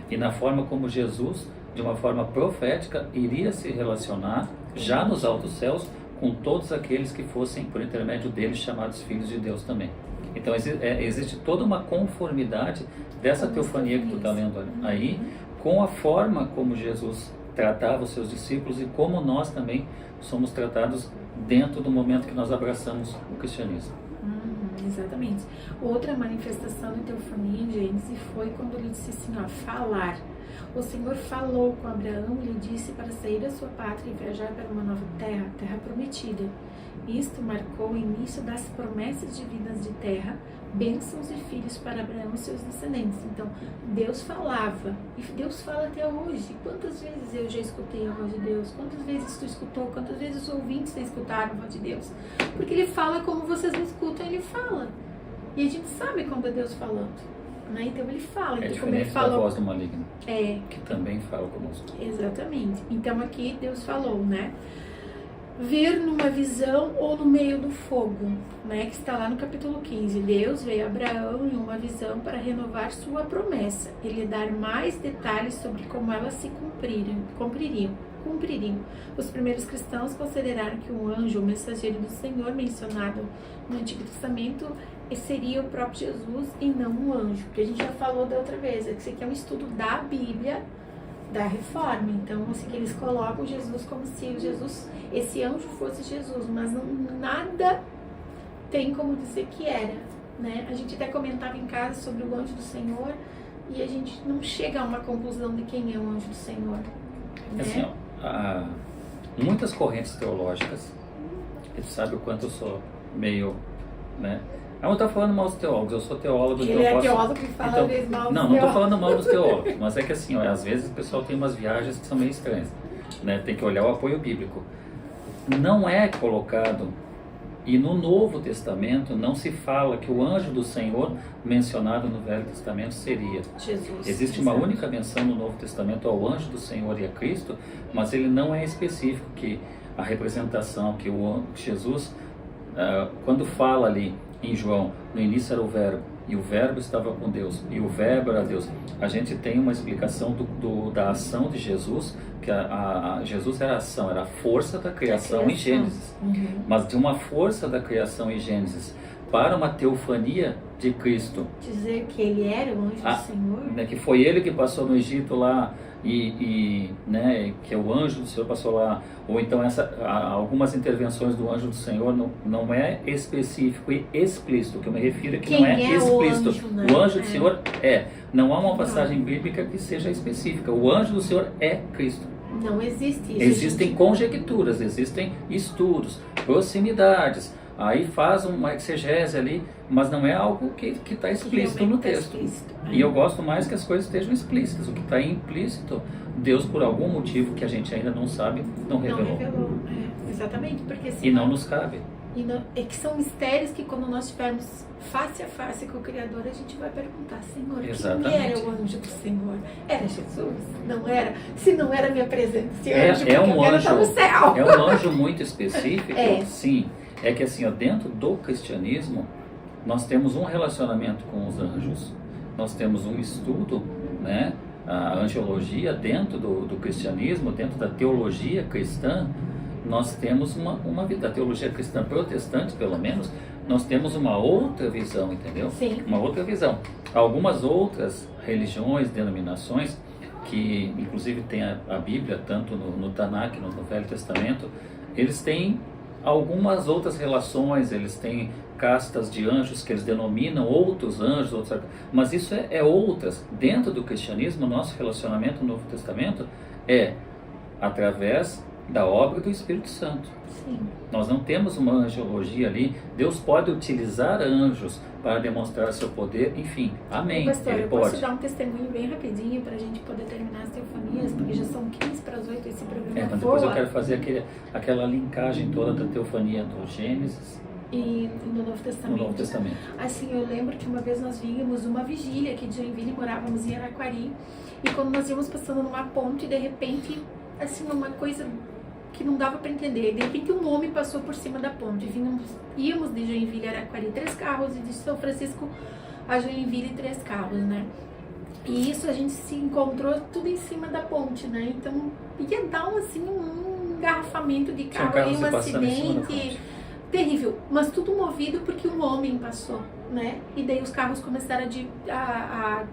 E na forma como Jesus de uma forma profética, iria se relacionar já nos altos céus com todos aqueles que fossem, por intermédio deles, chamados filhos de Deus também. Então existe toda uma conformidade dessa teofania que tu está lendo aí, com a forma como Jesus tratava os seus discípulos e como nós também somos tratados dentro do momento que nós abraçamos o cristianismo. Exatamente. Outra manifestação de teofania em Gênesis foi quando ele disse assim, ó, falar. O Senhor falou com Abraão e lhe disse para sair da sua pátria e viajar para uma nova terra, terra prometida. Isto marcou o início das promessas divinas de terra, bênçãos e filhos para Abraão e seus descendentes. Então, Deus falava, e Deus fala até hoje. Quantas vezes eu já escutei a voz de Deus? Quantas vezes tu escutou? Quantas vezes os ouvintes escutaram a voz de Deus? Porque Ele fala como vocês não escutam, Ele fala. E a gente sabe quando é Deus falando, né? Então Ele fala. É então, diferente como ele falou, da voz do maligno, que também fala conosco. Exatamente. Então aqui Deus falou, né? Ver numa visão ou no meio do fogo, né? Que está lá no capítulo 15. Deus veio a Abraão em uma visão para renovar sua promessa e lhe dar mais detalhes sobre como elas se cumpririam. Os primeiros cristãos consideraram que um anjo, o mensageiro do Senhor mencionado no Antigo Testamento, seria o próprio Jesus e não um anjo, porque a gente já falou da outra vez, que isso aqui é um estudo da Bíblia, da Reforma. Então, assim, que eles colocam Jesus como se esse anjo fosse Jesus, mas nada tem como dizer que era, né? A gente até comentava em casa sobre o anjo do Senhor e a gente não chega a uma conclusão de quem é o anjo do Senhor, né? Assim, ó, há muitas correntes teológicas, e tu sabe o quanto eu sou meio, né? Eu não estou falando mal dos teólogos, eu sou teólogo. Ele é teólogo que fala vezes mal dos teólogos. Não estou falando mal dos teólogos, mas é que assim, ó, às vezes o pessoal tem umas viagens que são meio estranhas, né? Tem que olhar o apoio bíblico. Não é colocado, e no Novo Testamento não se fala que o anjo do Senhor mencionado no Velho Testamento seria Jesus. Existe uma única menção no Novo Testamento ao anjo do Senhor e a Cristo, mas ele não é específico, que a representação que o Jesus, quando fala ali em João, no início era o verbo, e o verbo estava com Deus, e o verbo era Deus. A gente tem uma explicação da ação de Jesus, que Jesus era a ação, era a força da criação em Gênesis. Mas de uma força da criação em Gênesis para uma teofania de Cristo. Dizer que ele era o anjo do Senhor. Né, que foi ele que passou no Egito lá, né, que o anjo do Senhor passou lá, ou então algumas intervenções do anjo do Senhor não é específico e explícito, o que eu me refiro é que quem não é explícito. O anjo, né? O anjo do Senhor não há uma passagem bíblica que seja específica. O anjo do Senhor é Cristo. Não existe isso. Existem conjecturas, existem estudos, proximidades, aí faz uma exegese ali, mas não é algo que está explícito no texto. E eu gosto mais que as coisas estejam explícitas. O que está implícito, Deus, por algum motivo que a gente ainda não sabe, não revelou. Exatamente, porque e não nos cabe. É que são mistérios que quando nós estivermos face a face com o Criador, a gente vai perguntar, Senhor, quem era o anjo do Senhor? Era Jesus? Não era? Se não era, me apresenta esse anjo, porque eu quero estar no céu. É um anjo muito específico, sim. É que assim, dentro do cristianismo, nós temos um relacionamento com os anjos. Nós temos um estudo, né? A angelologia dentro do cristianismo, dentro da teologia cristã, nós temos uma vida, da teologia cristã protestante, pelo menos, nós temos uma outra visão, entendeu? Sim. Uma outra visão. Algumas outras religiões, denominações, que inclusive tem a Bíblia, tanto no Tanakh, no Velho Testamento, eles têm algumas outras relações, eles têm castas de anjos que eles denominam outros anjos, mas isso é outras. Dentro do cristianismo, nosso relacionamento no Novo Testamento é através da obra do Espírito Santo. Sim. Nós não temos uma angelologia ali. Deus pode utilizar anjos para demonstrar seu poder, enfim, amém. Pastor, Ele eu pode. posso dar um testemunho bem rapidinho para a gente poder terminar as teofanias, porque já são 15 para as 8 esse programa. Mas depois eu quero fazer aquela linkagem toda da teofania do Gênesis e no Novo Testamento. No Novo Testamento. Assim, eu lembro que uma vez nós vínhamos uma vigília aqui de Joinville, morávamos em Araquari, e quando nós íamos passando numa ponte, de repente, assim, uma coisa que não dava para entender. De repente um homem passou por cima da ponte. Íamos de Joinville a Araquari 3 carros e de São Francisco a Joinville 3 carros, né? E isso a gente se encontrou tudo em cima da ponte, né? Então ia dar um engarrafamento de carro aí, um acidente terrível. Mas tudo movido porque um homem passou, né? E daí os carros começaram a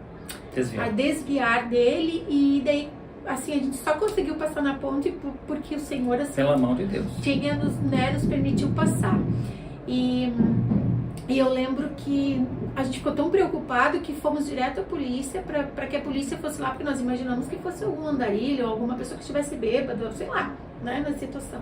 desviar dele, e daí assim, a gente só conseguiu passar na ponte porque o Senhor, assim, pela mão de Deus, nos permitiu passar. E eu lembro que a gente ficou tão preocupado que fomos direto à polícia para que a polícia fosse lá, porque nós imaginamos que fosse algum andarilho ou alguma pessoa que estivesse bêbada, sei lá, né, na situação.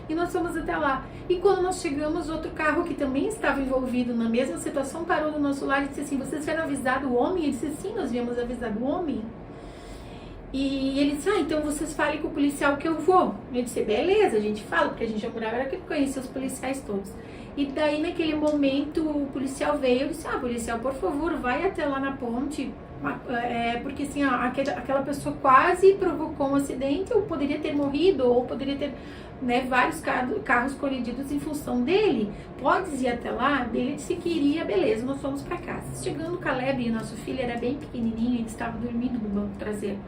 E nós fomos até lá. E quando nós chegamos, outro carro que também estava envolvido na mesma situação parou do nosso lado e disse assim: vocês tiveram avisado o homem? Ele disse: sim, nós viemos avisar o homem. E ele disse: então vocês falem com o policial que eu vou. Eu disse: beleza, a gente fala, porque a gente já morava, era que conhecia os policiais todos. E daí naquele momento o policial veio, eu disse: policial, por favor, vai até lá na ponte, porque assim, aquela pessoa quase provocou um acidente, ou poderia ter morrido, ou poderia ter, né, vários carros colididos em função dele. Podes ir até lá? Ele disse que iria, beleza, nós fomos para casa. Chegando o Caleb, nosso filho era bem pequenininho, ele estava dormindo no banco traseiro.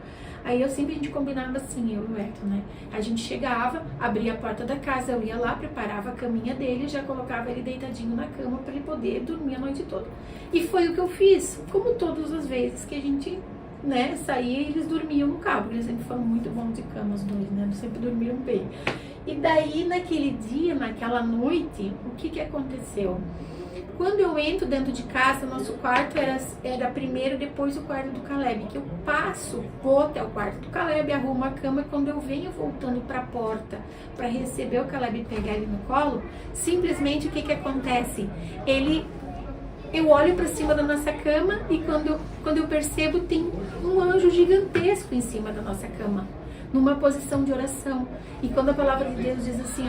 Aí a gente combinava assim, eu e o Hector, né? A gente chegava, abria a porta da casa, eu ia lá, preparava a caminha dele, já colocava ele deitadinho na cama para ele poder dormir a noite toda. E foi o que eu fiz, como todas as vezes que a gente, né, saía, eles dormiam no carro, porque eles sempre foram muito bons de cama, os dois, né? Sempre dormiram bem. E daí, naquele dia, naquela noite, o que aconteceu? Quando eu entro dentro de casa, nosso quarto era primeiro, depois o quarto do Caleb, que eu vou até o quarto do Caleb, arrumo a cama, e quando eu venho voltando para a porta para receber o Caleb e pegar ele no colo, simplesmente o que acontece? Eu olho para cima da nossa cama e quando eu percebo, tem um anjo gigantesco em cima da nossa cama, numa posição de oração. E quando a palavra de Deus diz assim,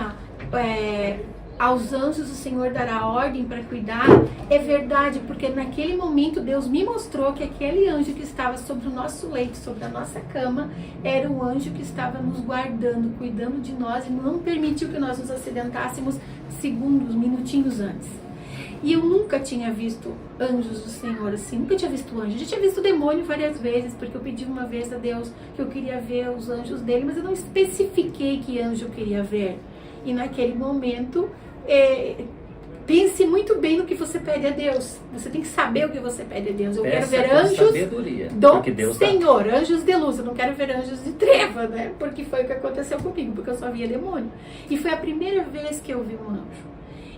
aos anjos o Senhor dará ordem para cuidar, é verdade, porque naquele momento Deus me mostrou que aquele anjo que estava sobre o nosso leito, sobre a nossa cama, era o anjo que estava nos guardando, cuidando de nós, e não permitiu que nós nos acidentássemos segundos, minutinhos antes. E eu nunca tinha visto anjos do Senhor assim, nunca tinha visto anjo. Eu já tinha visto demônio várias vezes, porque eu pedi uma vez a Deus que eu queria ver os anjos dele, mas eu não especifiquei que anjo eu queria ver. E naquele momento, pense muito bem no que você pede a Deus. Você tem que saber o que você pede a Deus. Eu quero ver anjos do Senhor, anjos de luz. Eu não quero ver anjos de treva, né? Porque foi o que aconteceu comigo, porque eu só via demônio. E foi a primeira vez que eu vi um anjo.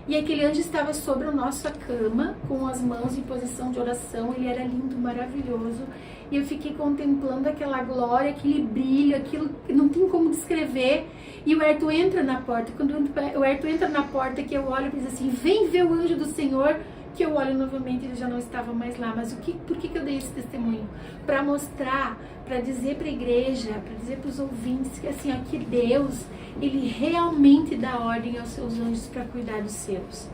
E aquele anjo estava sobre a nossa cama, com as mãos em posição de oração. Ele era lindo, maravilhoso. E eu fiquei contemplando aquela glória, aquele brilho, aquilo que não tem como descrever. E o Herto entra na porta. Quando o Herto entra na porta, que eu olho e diz assim: vem ver o anjo do Senhor. Que eu olho novamente, ele já não estava mais lá. Mas por que eu dei esse testemunho? Para mostrar, para dizer para a igreja, para dizer para os ouvintes que assim, que Deus, ele realmente dá ordem aos seus anjos para cuidar dos seus.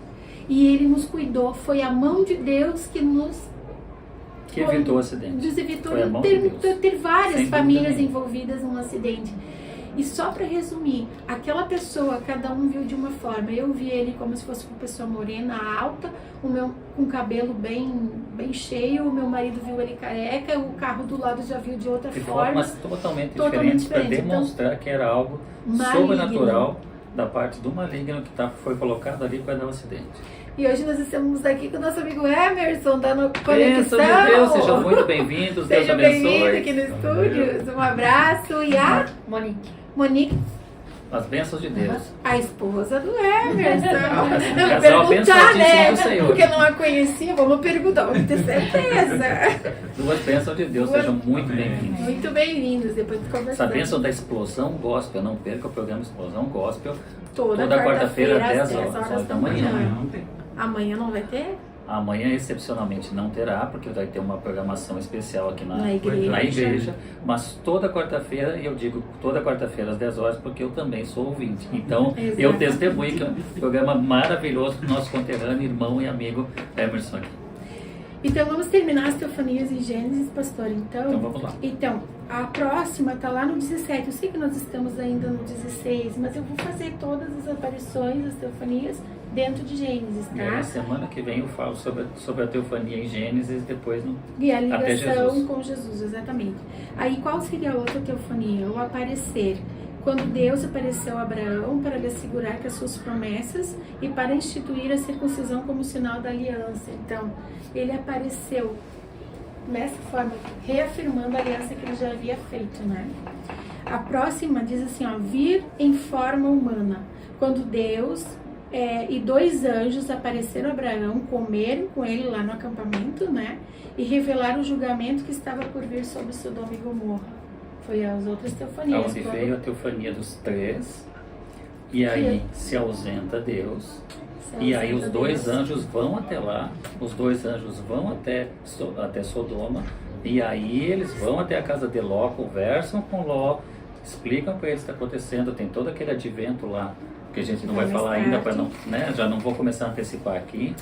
E ele nos cuidou. Foi a mão de Deus que evitou o acidente. Nos evitou ter várias famílias envolvidas num acidente. E só para resumir, aquela pessoa, cada um viu de uma forma. Eu vi ele como se fosse uma pessoa morena, alta, com cabelo bem cheio. O meu marido viu ele careca, o carro do lado já viu de outra forma. Mas totalmente diferente, para demonstrar então, que era algo sobrenatural da parte do maligno que foi colocado ali para dar o acidente. E hoje nós estamos aqui com o nosso amigo Emerson, dando conexão. Bênção de Deus, sejam muito bem-vindos, Deus abençoe. Sejam bem-vindos aqui no estúdio. Um abraço. E a Monique. As bênçãos de Deus. A esposa do Emerson. Casal perguntar, né? do Senhor. Porque eu não a conhecia, vamos perguntar, vamos ter certeza. Duas bênçãos de Deus, sejam muito bem-vindos. Muito bem-vindos, depois de conversar. Essa bênção da Explosão Gospel, não perca o programa Explosão Gospel. Toda quarta-feira, às 10 horas da manhã. Amanhã não vai ter? Amanhã, excepcionalmente, não terá, porque vai ter uma programação especial aqui na igreja. Mas toda quarta-feira, e eu digo toda quarta-feira às 10 horas, porque eu também sou ouvinte. Então, eu testemunho que é um programa maravilhoso do nosso conterrâneo, irmão e amigo Emerson aqui. Então, vamos terminar as teofanias em Gênesis, pastor. Então, vamos lá. Então, a próxima está lá no 17. Eu sei que nós estamos ainda no 16, mas eu vou fazer todas as aparições, as teofanias, dentro de Gênesis, E aí, na tá? semana que vem eu falo sobre a teofania em Gênesis, depois no, E a até ligação Jesus. com Jesus, exatamente. Aí qual seria a outra teofania? O aparecer. Quando Deus apareceu a Abraão para lhe assegurar que as suas promessas e para instituir a circuncisão como sinal da aliança. Então, ele apareceu dessa forma, reafirmando a aliança que ele já havia feito, né? A próxima diz assim, ó, vir em forma humana. Quando Deus e 2 anjos apareceram a Abraão, comeram com ele lá no acampamento, né? E revelaram o julgamento que estava por vir sobre Sodoma e Gomorra. Foi as outras teofanias. Onde veio a teofania dos 3, e aí se ausenta Deus, e aí os 2 anjos vão até lá, os 2 anjos vão até Sodoma, e aí eles vão até a casa de Ló, conversam com Ló, explicam para eles o que está acontecendo, tem todo aquele advento lá, que a gente não vai falar ainda, para não, né? Já não vou começar a antecipar aqui.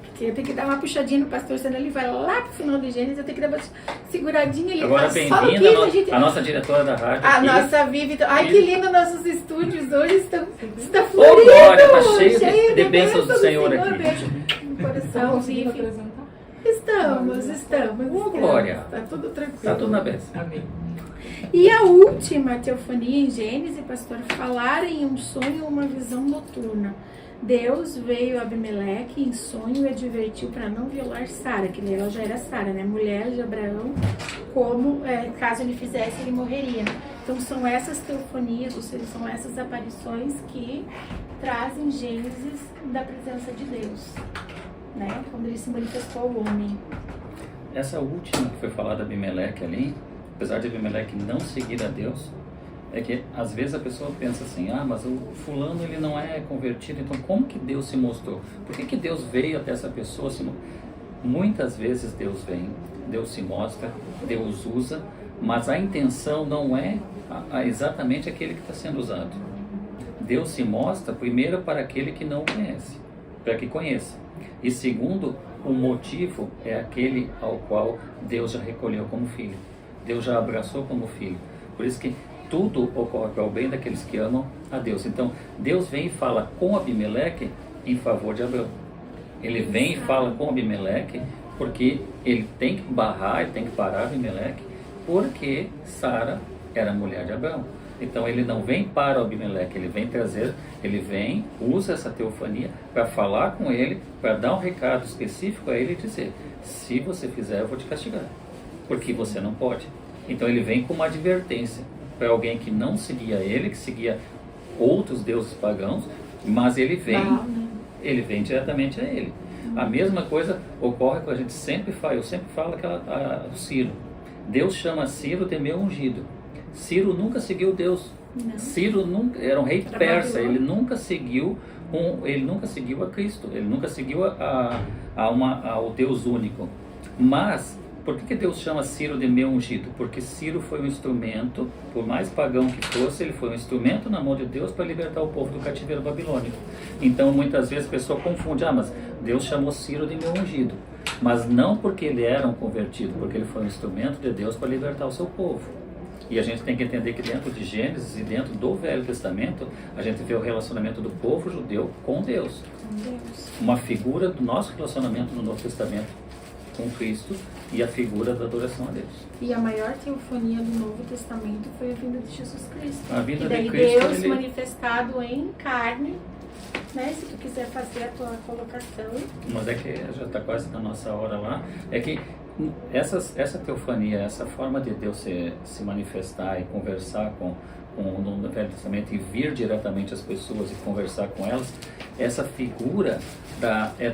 Porque eu tenho que dar uma puxadinha no pastor, senão ele vai lá pro final de Gênesis, eu tenho que dar uma seguradinha ali. Agora, bem-vinda a nossa diretora da rádio. A nossa Vivi. Ai, que lindo, nossos estúdios hoje estão floridos. Ô, glória, está cheio de bênçãos do Senhor aqui. Beijo no coração, Vivi. Estamos. Ô, glória. Está tudo tranquilo. Está tudo na bênção. Amém. E a última teofania em Gênesis, pastor, falar em um sonho ou uma visão noturna. Deus veio a Abimeleque em sonho e advertiu para não violar Sara, que ela já era Sara, né? Mulher de Abraão, como caso ele fizesse, ele morreria. Então são essas teofanias, ou seja, são essas aparições que trazem Gênesis da presença de Deus, né? Quando ele se manifestou ao homem. Essa última que foi falada Abimeleque ali, apesar de Abimeleque não seguir a Deus, é que às vezes a pessoa pensa assim, mas o fulano ele não é convertido, então como que Deus se mostrou? Por que Deus veio até essa pessoa? Muitas vezes Deus vem, Deus se mostra, Deus usa, mas a intenção não é exatamente aquele que está sendo usado. Deus se mostra primeiro para aquele que não conhece, para que conheça. E segundo, o motivo é aquele ao qual Deus já recolheu como filho. Deus já abraçou como filho. Por isso que tudo ocorre para o bem daqueles que amam a Deus. Então, Deus vem e fala com Abimeleque em favor de Abraão. Ele vem e fala com Abimeleque porque ele tem que barrar, ele tem que parar Abimeleque, porque Sara era mulher de Abraão. Então, ele não vem para o Abimeleque, ele vem, usa essa teofania para falar com ele, para dar um recado específico a ele e dizer, se você fizer, eu vou te castigar, porque você não pode. Então, ele vem com uma advertência para alguém que não seguia ele, que seguia outros deuses pagãos, mas ele vem diretamente a ele. A mesma coisa ocorre com a gente sempre fala, eu sempre falo do Ciro. Deus chama Ciro de meu ungido. Ciro nunca seguiu Deus. Não. Ciro nunca era um rei persa, ele nunca seguiu a Cristo, ele nunca seguiu ao Deus único. Mas por que Deus chama Ciro de meu ungido? Porque Ciro foi um instrumento, por mais pagão que fosse, ele foi um instrumento na mão de Deus para libertar o povo do cativeiro babilônico. Então, muitas vezes a pessoa confunde, mas Deus chamou Ciro de meu ungido. Mas não porque ele era um convertido, porque ele foi um instrumento de Deus para libertar o seu povo. E a gente tem que entender que dentro de Gênesis e dentro do Velho Testamento, a gente vê o relacionamento do povo judeu com Deus. Uma figura do nosso relacionamento no Novo Testamento com Cristo e a figura da adoração a Deus. E a maior teofonia do Novo Testamento foi a vinda de Jesus Cristo. A vinda e daí de Cristo, Deus manifestado em carne, né? Se tu quiser fazer a tua colocação. Mas é que já está quase na nossa hora lá. É que essa teofania, essa forma de Deus se manifestar e conversar no Velho Testamento e vir diretamente às pessoas e conversar com elas, essa figura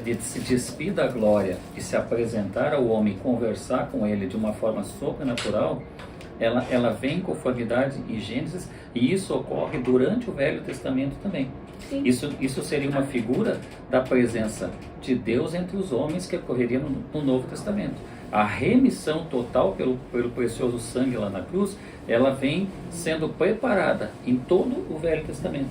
de se despir da glória e se apresentar ao homem, conversar com ele de uma forma sobrenatural, ela vem em conformidade em Gênesis, e isso ocorre durante o Velho Testamento também. Isso seria uma figura da presença de Deus entre os homens que ocorreria no Novo Testamento. A remissão total pelo precioso sangue lá na cruz, ela vem sendo preparada em todo o Velho Testamento.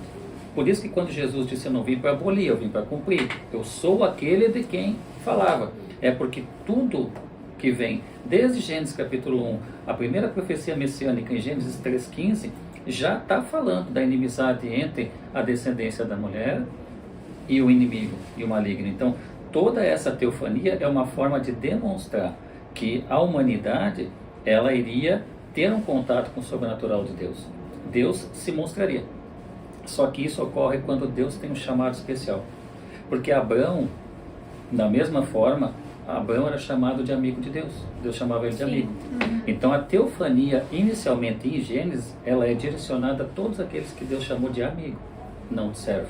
Por isso que quando Jesus disse, eu não vim para abolir, eu vim para cumprir. Eu sou aquele de quem falava. É porque tudo que vem, desde Gênesis capítulo 1, a primeira profecia messiânica em Gênesis 3,15, já está falando da inimizade entre a descendência da mulher e o inimigo e o maligno. Então, toda essa teofania é uma forma de demonstrar que a humanidade, ela iria ter um contato com o sobrenatural de Deus. Deus se mostraria. Só que isso ocorre quando Deus tem um chamado especial. Porque Abraão, da mesma forma, Abraão era chamado de amigo de Deus. Deus chamava ele de amigo. Então a teofania, inicialmente em Gênesis, ela é direcionada a todos aqueles que Deus chamou de amigo, não de servo.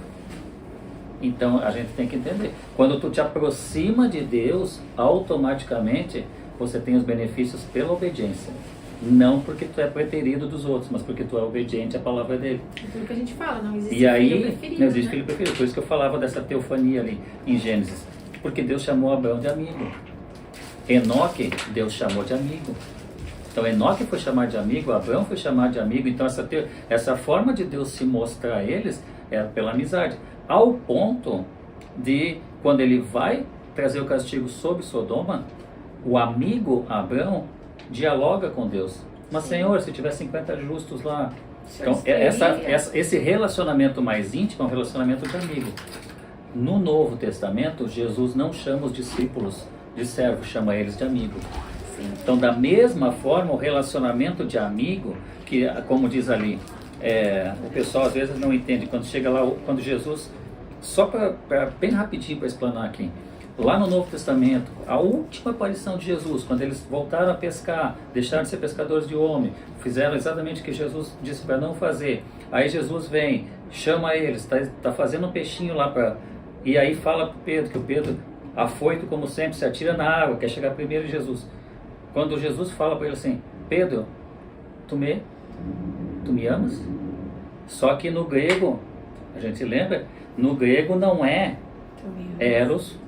Então a gente tem que entender. Quando tu te aproxima de Deus, automaticamente você tem os benefícios pela obediência. Não porque tu é preterido dos outros, mas porque tu é obediente à palavra dele. É tudo que a gente fala, não existe e aí, filho preferido. Não existe né? filho preferido. Por isso que eu falava dessa teofania ali em Gênesis. Porque Deus chamou Abraão de amigo. Enoque, Deus chamou de amigo. Então Enoque foi chamado de amigo, Abraão foi chamado de amigo. Então essa forma de Deus se mostrar a eles é pela amizade. Ao ponto de, quando ele vai trazer o castigo sobre Sodoma, o amigo Abraão dialoga com Deus. Mas Senhor, se tiver 50 justos lá... Então esse relacionamento mais íntimo é um relacionamento de amigo. No Novo Testamento, Jesus não chama os discípulos de servo, chama eles de amigo. Sim. Então, da mesma forma, o relacionamento de amigo, que, como diz ali, o pessoal às vezes não entende, quando chega lá, quando Jesus, só para bem rapidinho para explanar aqui, lá no Novo Testamento, a última aparição de Jesus, quando eles voltaram a pescar, deixaram de ser pescadores de homem, fizeram exatamente o que Jesus disse para não fazer, aí Jesus vem, chama eles, está fazendo um peixinho lá para... E aí fala para Pedro, que o Pedro, afoito como sempre, se atira na água, quer chegar primeiro em Jesus. Quando Jesus fala para ele assim, Pedro, tu me amas? Só que no grego, a gente lembra, no grego não é eros,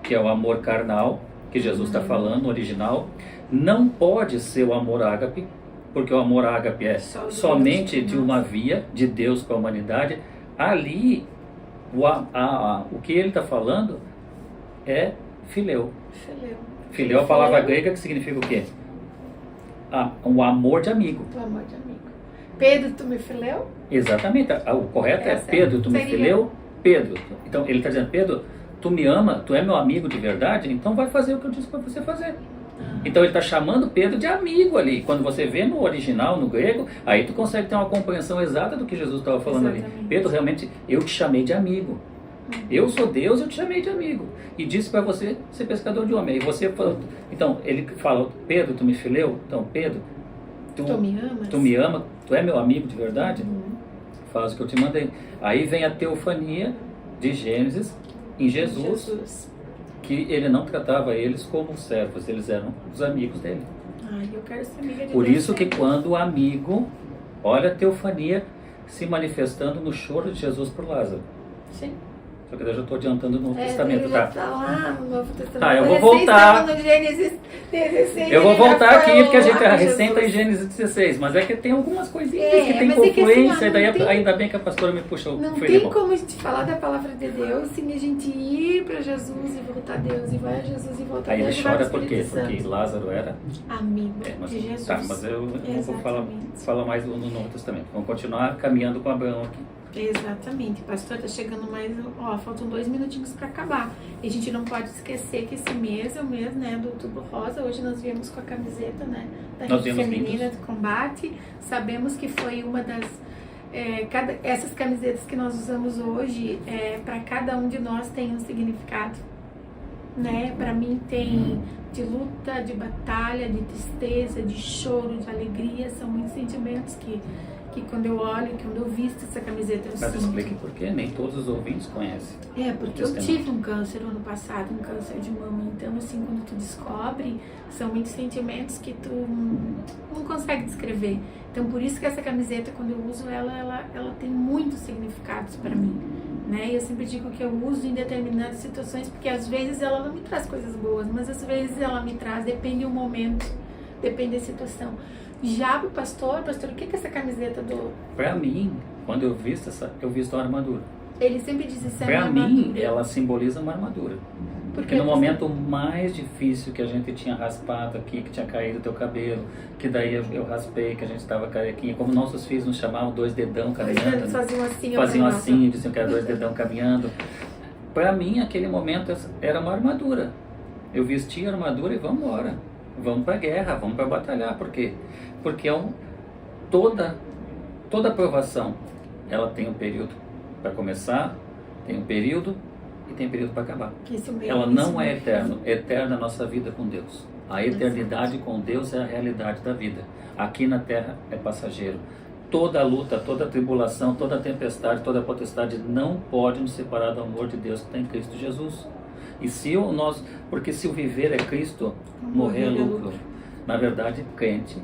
que é o amor carnal, que Jesus está falando, no original. Não pode ser o amor ágape, porque o amor ágape é somente de uma via, de Deus com a humanidade. Ali, o que ele está falando é fileu. Fileu é a palavra grega que significa o quê? Um amor de amigo. O amor de amigo. Pedro, tu me fileu? Exatamente. O correto é Pedro, tu me fileu? Pedro. Então ele está dizendo, Pedro, tu me ama, tu é meu amigo de verdade, então vai fazer o que eu disse para você fazer. Então ele está chamando Pedro de amigo ali. Quando você vê no original, no grego, aí tu consegue ter uma compreensão exata do que Jesus estava falando ali. Pedro, realmente, eu te chamei de amigo. Eu sou Deus, eu te chamei de amigo. E disse para você ser pescador de homem. Aí você falou, então ele fala, Pedro, tu me fileu? Então, Pedro, tu me ama, tu é meu amigo de verdade? Faz o que eu te mandei. Aí vem a teofania de Gênesis em Jesus. Que ele não tratava eles como servos, eles eram os amigos dele. Eu quero ser amiga de Por Deus isso que quando o amigo, olha a teofania se manifestando no choro de Jesus por Lázaro. Sim. Só que eu já estou adiantando no Novo Testamento, tá? Tá lá no Novo Testamento. Tá, eu vou voltar. No Gênesis 16, eu vou voltar aqui porque a gente Jesus. recém em Gênesis 16, mas é que tem algumas coisinhas que tem mas é que assim, confluência, daí ainda bem que a pastora me puxou. Não tem como a gente falar da palavra de Deus sem a gente ir para Jesus e voltar a Deus, e vai a Jesus e voltar a Deus. Aí ele chora por quê? Porque Lázaro era amigo de Jesus. Tá, mas eu não vou falar mais no Novo Testamento. Vamos continuar caminhando com Abraão aqui. Exatamente, pastor, tá chegando mais, faltam 2 minutinhos para acabar. E a gente não pode esquecer que esse mês é o mês, né, do Outubro Rosa. Hoje nós viemos com a camiseta, né, da Rede Feminina de Combate. Sabemos que foi uma das essas camisetas que nós usamos hoje, para cada um de nós tem um significado, né? Para mim tem de luta, de batalha, de tristeza, de choro, de alegria. São muitos sentimentos que quando eu olho, quando eu visto essa camiseta, eu Mas sinto. explique por quê, nem todos os ouvintes conhecem. Porque eu tive um câncer no ano passado, um câncer de mama. Então, assim, quando tu descobre, são muitos sentimentos que tu não consegue descrever. Então, por isso que essa camiseta, quando eu uso ela tem muitos significados para mim, né? E eu sempre digo que eu uso em determinadas situações, porque às vezes ela não me traz coisas boas, mas às vezes ela me traz, depende do momento, depende da situação. Já pro pastor, o que é essa camiseta do... Pra mim, quando eu visto uma armadura. Ele sempre diz isso, pra mim, ela simboliza uma armadura. Porque no momento mais difícil que a gente tinha raspado aqui, que tinha caído o teu cabelo, que daí eu raspei, que a gente estava carequinha, como nossos filhos nos chamavam 2 dedão caminhando. Faziam assim, faziam assim, diziam que era 2 dedão caminhando. para mim, aquele momento era uma armadura. Eu vestia a armadura e vamos embora. Vamos para a guerra, vamos para batalhar. Por quê? Porque toda aprovação, ela tem um período para começar, tem um período e tem um período para acabar. Ela não é eterna. Eterna é a nossa vida com Deus. A eternidade com Deus é a realidade da vida. Aqui na terra é passageiro. Toda luta, toda tribulação, toda tempestade, toda potestade não pode nos separar do amor de Deus que está em Cristo Jesus. E porque se o viver é Cristo, morrer é lucro. Na verdade, crente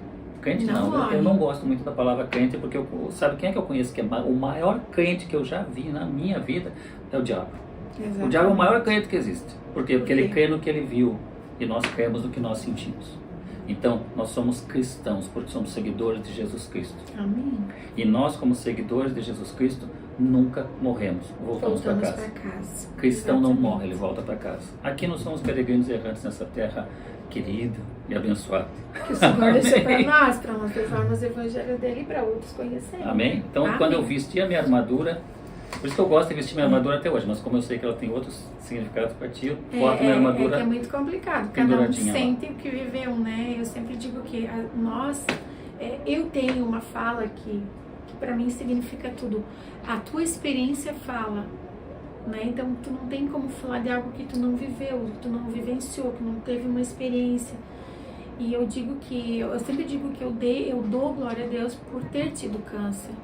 não, eu não gosto muito da palavra crente, porque sabe quem é que eu conheço que é o maior crente que eu já vi na minha vida? É o diabo. Exatamente. O diabo é o maior crente que existe. Por quê? Porque ele crê no que ele viu e nós cremos no que nós sentimos. Então, nós somos cristãos porque somos seguidores de Jesus Cristo. Amém. E nós, como seguidores de Jesus Cristo, nunca morremos. Voltamos para casa. Cristão não morre, ele volta para casa. Aqui nós somos peregrinos errantes nessa terra querida e abençoada. Que o Senhor deixou para nós levarmos o evangelho dele para outros conhecerem. Amém? Então, Amém. Quando eu vesti a minha armadura, por isso que eu gosto de vestir minha armadura até hoje, mas como eu sei que ela tem outros significados para ti, eu boto minha armadura. É muito complicado, cada um sente o que viveu, né? Eu sempre digo que eu tenho uma fala que para mim significa tudo. A tua experiência fala, né? Então tu não tem como falar de algo que tu não viveu, que tu não vivenciou, que não teve uma experiência. E eu sempre digo que eu dou glória a Deus por ter tido câncer.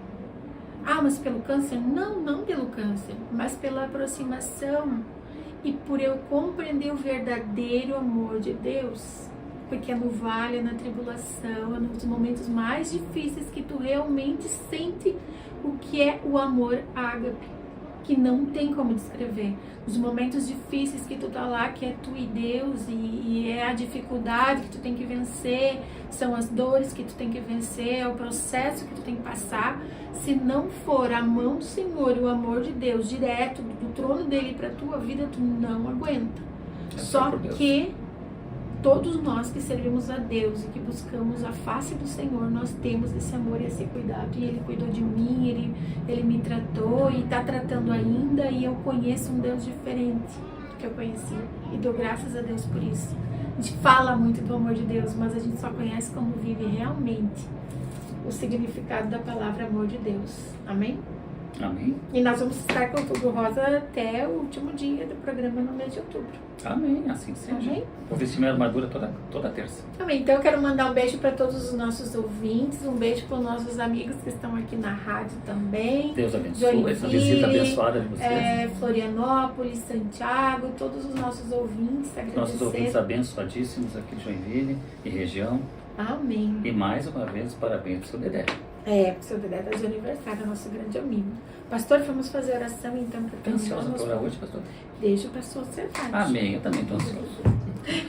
Ah, mas pelo câncer? Não pelo câncer, mas pela aproximação e por eu compreender o verdadeiro amor de Deus. Porque é no vale, é na tribulação, é nos momentos mais difíceis que tu realmente sente o que é o amor ágape, que não tem como descrever. Nos momentos difíceis que tu tá lá, que é tu e Deus, e é a dificuldade que tu tem que vencer, são as dores que tu tem que vencer, é o processo que tu tem que passar. Se não for a mão do Senhor e o amor de Deus direto do trono dele para tua vida, tu não aguenta. Só que todos nós que servimos a Deus e que buscamos a face do Senhor, nós temos esse amor e esse cuidado. E Ele cuidou de mim, Ele me tratou e está tratando ainda. E eu conheço um Deus diferente do que eu conheci. E dou graças a Deus por isso. A gente fala muito do amor de Deus, mas a gente só conhece como vive realmente o significado da palavra amor de Deus. Amém? Amém. E nós vamos estar com o Outubro Rosa até o último dia do programa no mês de outubro. Amém, assim seja. Amém. Vou vestir minha armadura toda terça. Amém. Então eu quero mandar um beijo para todos os nossos ouvintes, um beijo para os nossos amigos que estão aqui na rádio também. Deus abençoe essa visita abençoada de vocês. Florianópolis, Santiago, todos os nossos ouvintes. Nossos ouvintes abençoadíssimos aqui de Joinville e região. Amém. E mais uma vez, parabéns para o seu Dedé. O seu Dedé está de aniversário, nosso grande amigo. Pastor, vamos fazer oração então para terminar. Ansiosa para orar hoje, pastor? Deixa para a sociedade. Amém, eu também estou ansioso.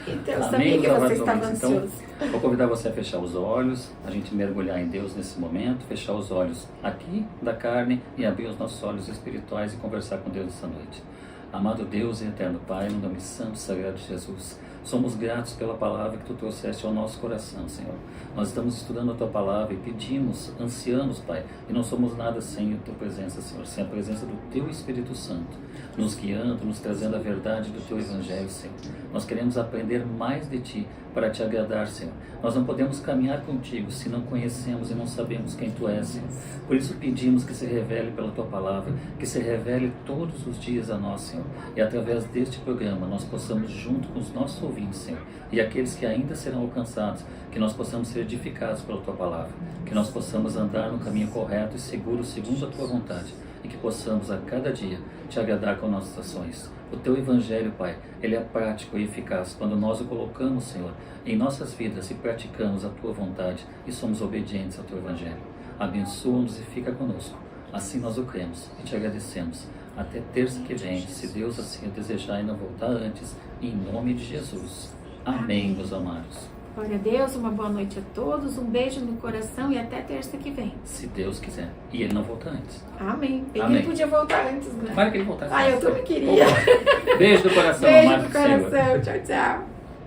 Então, eu sabia que você estava ansioso. Então, vou convidar você a fechar os olhos, a gente mergulhar em Deus nesse momento, fechar os olhos aqui da carne e abrir os nossos olhos espirituais e conversar com Deus essa noite. Amado Deus e eterno Pai, no nome santo e sagrado de Jesus, somos gratos pela palavra que Tu trouxeste ao nosso coração, Senhor. Nós estamos estudando a Tua palavra e pedimos, ansiamos, Pai, e não somos nada sem a Tua presença, Senhor, sem a presença do Teu Espírito Santo, nos guiando, nos trazendo a verdade do Teu Evangelho, Senhor. Nós queremos aprender mais de Ti para Te agradar, Senhor. Nós não podemos caminhar contigo se não conhecemos e não sabemos quem Tu és, Senhor. Por isso pedimos que se revele pela Tua palavra, que se revele todos os dias a nós, Senhor. E através deste programa nós possamos, junto com os nossos ouvintes, Senhor, e aqueles que ainda serão alcançados, que nós possamos ser edificados pela Tua palavra, que nós possamos andar no caminho correto e seguro segundo a Tua vontade, e que possamos a cada dia Te agradar com nossas ações. O Teu Evangelho, Pai, ele é prático e eficaz quando nós o colocamos, Senhor, em nossas vidas e praticamos a Tua vontade e somos obedientes ao Teu Evangelho. Abençoa-nos e fica conosco. Assim nós o cremos e Te agradecemos. Até terça que vem, se Deus assim o desejar e não voltar antes, em nome de Jesus. Amém, meus amados. Glória a Deus, uma boa noite a todos, um beijo no coração e até terça que vem. Se Deus quiser. E ele não volta antes. Amém. Amém. Ele podia voltar antes, né? Para que ele voltasse. Eu também queria. Beijo do coração, Beijo amado do Senhor. coração. Tchau, tchau.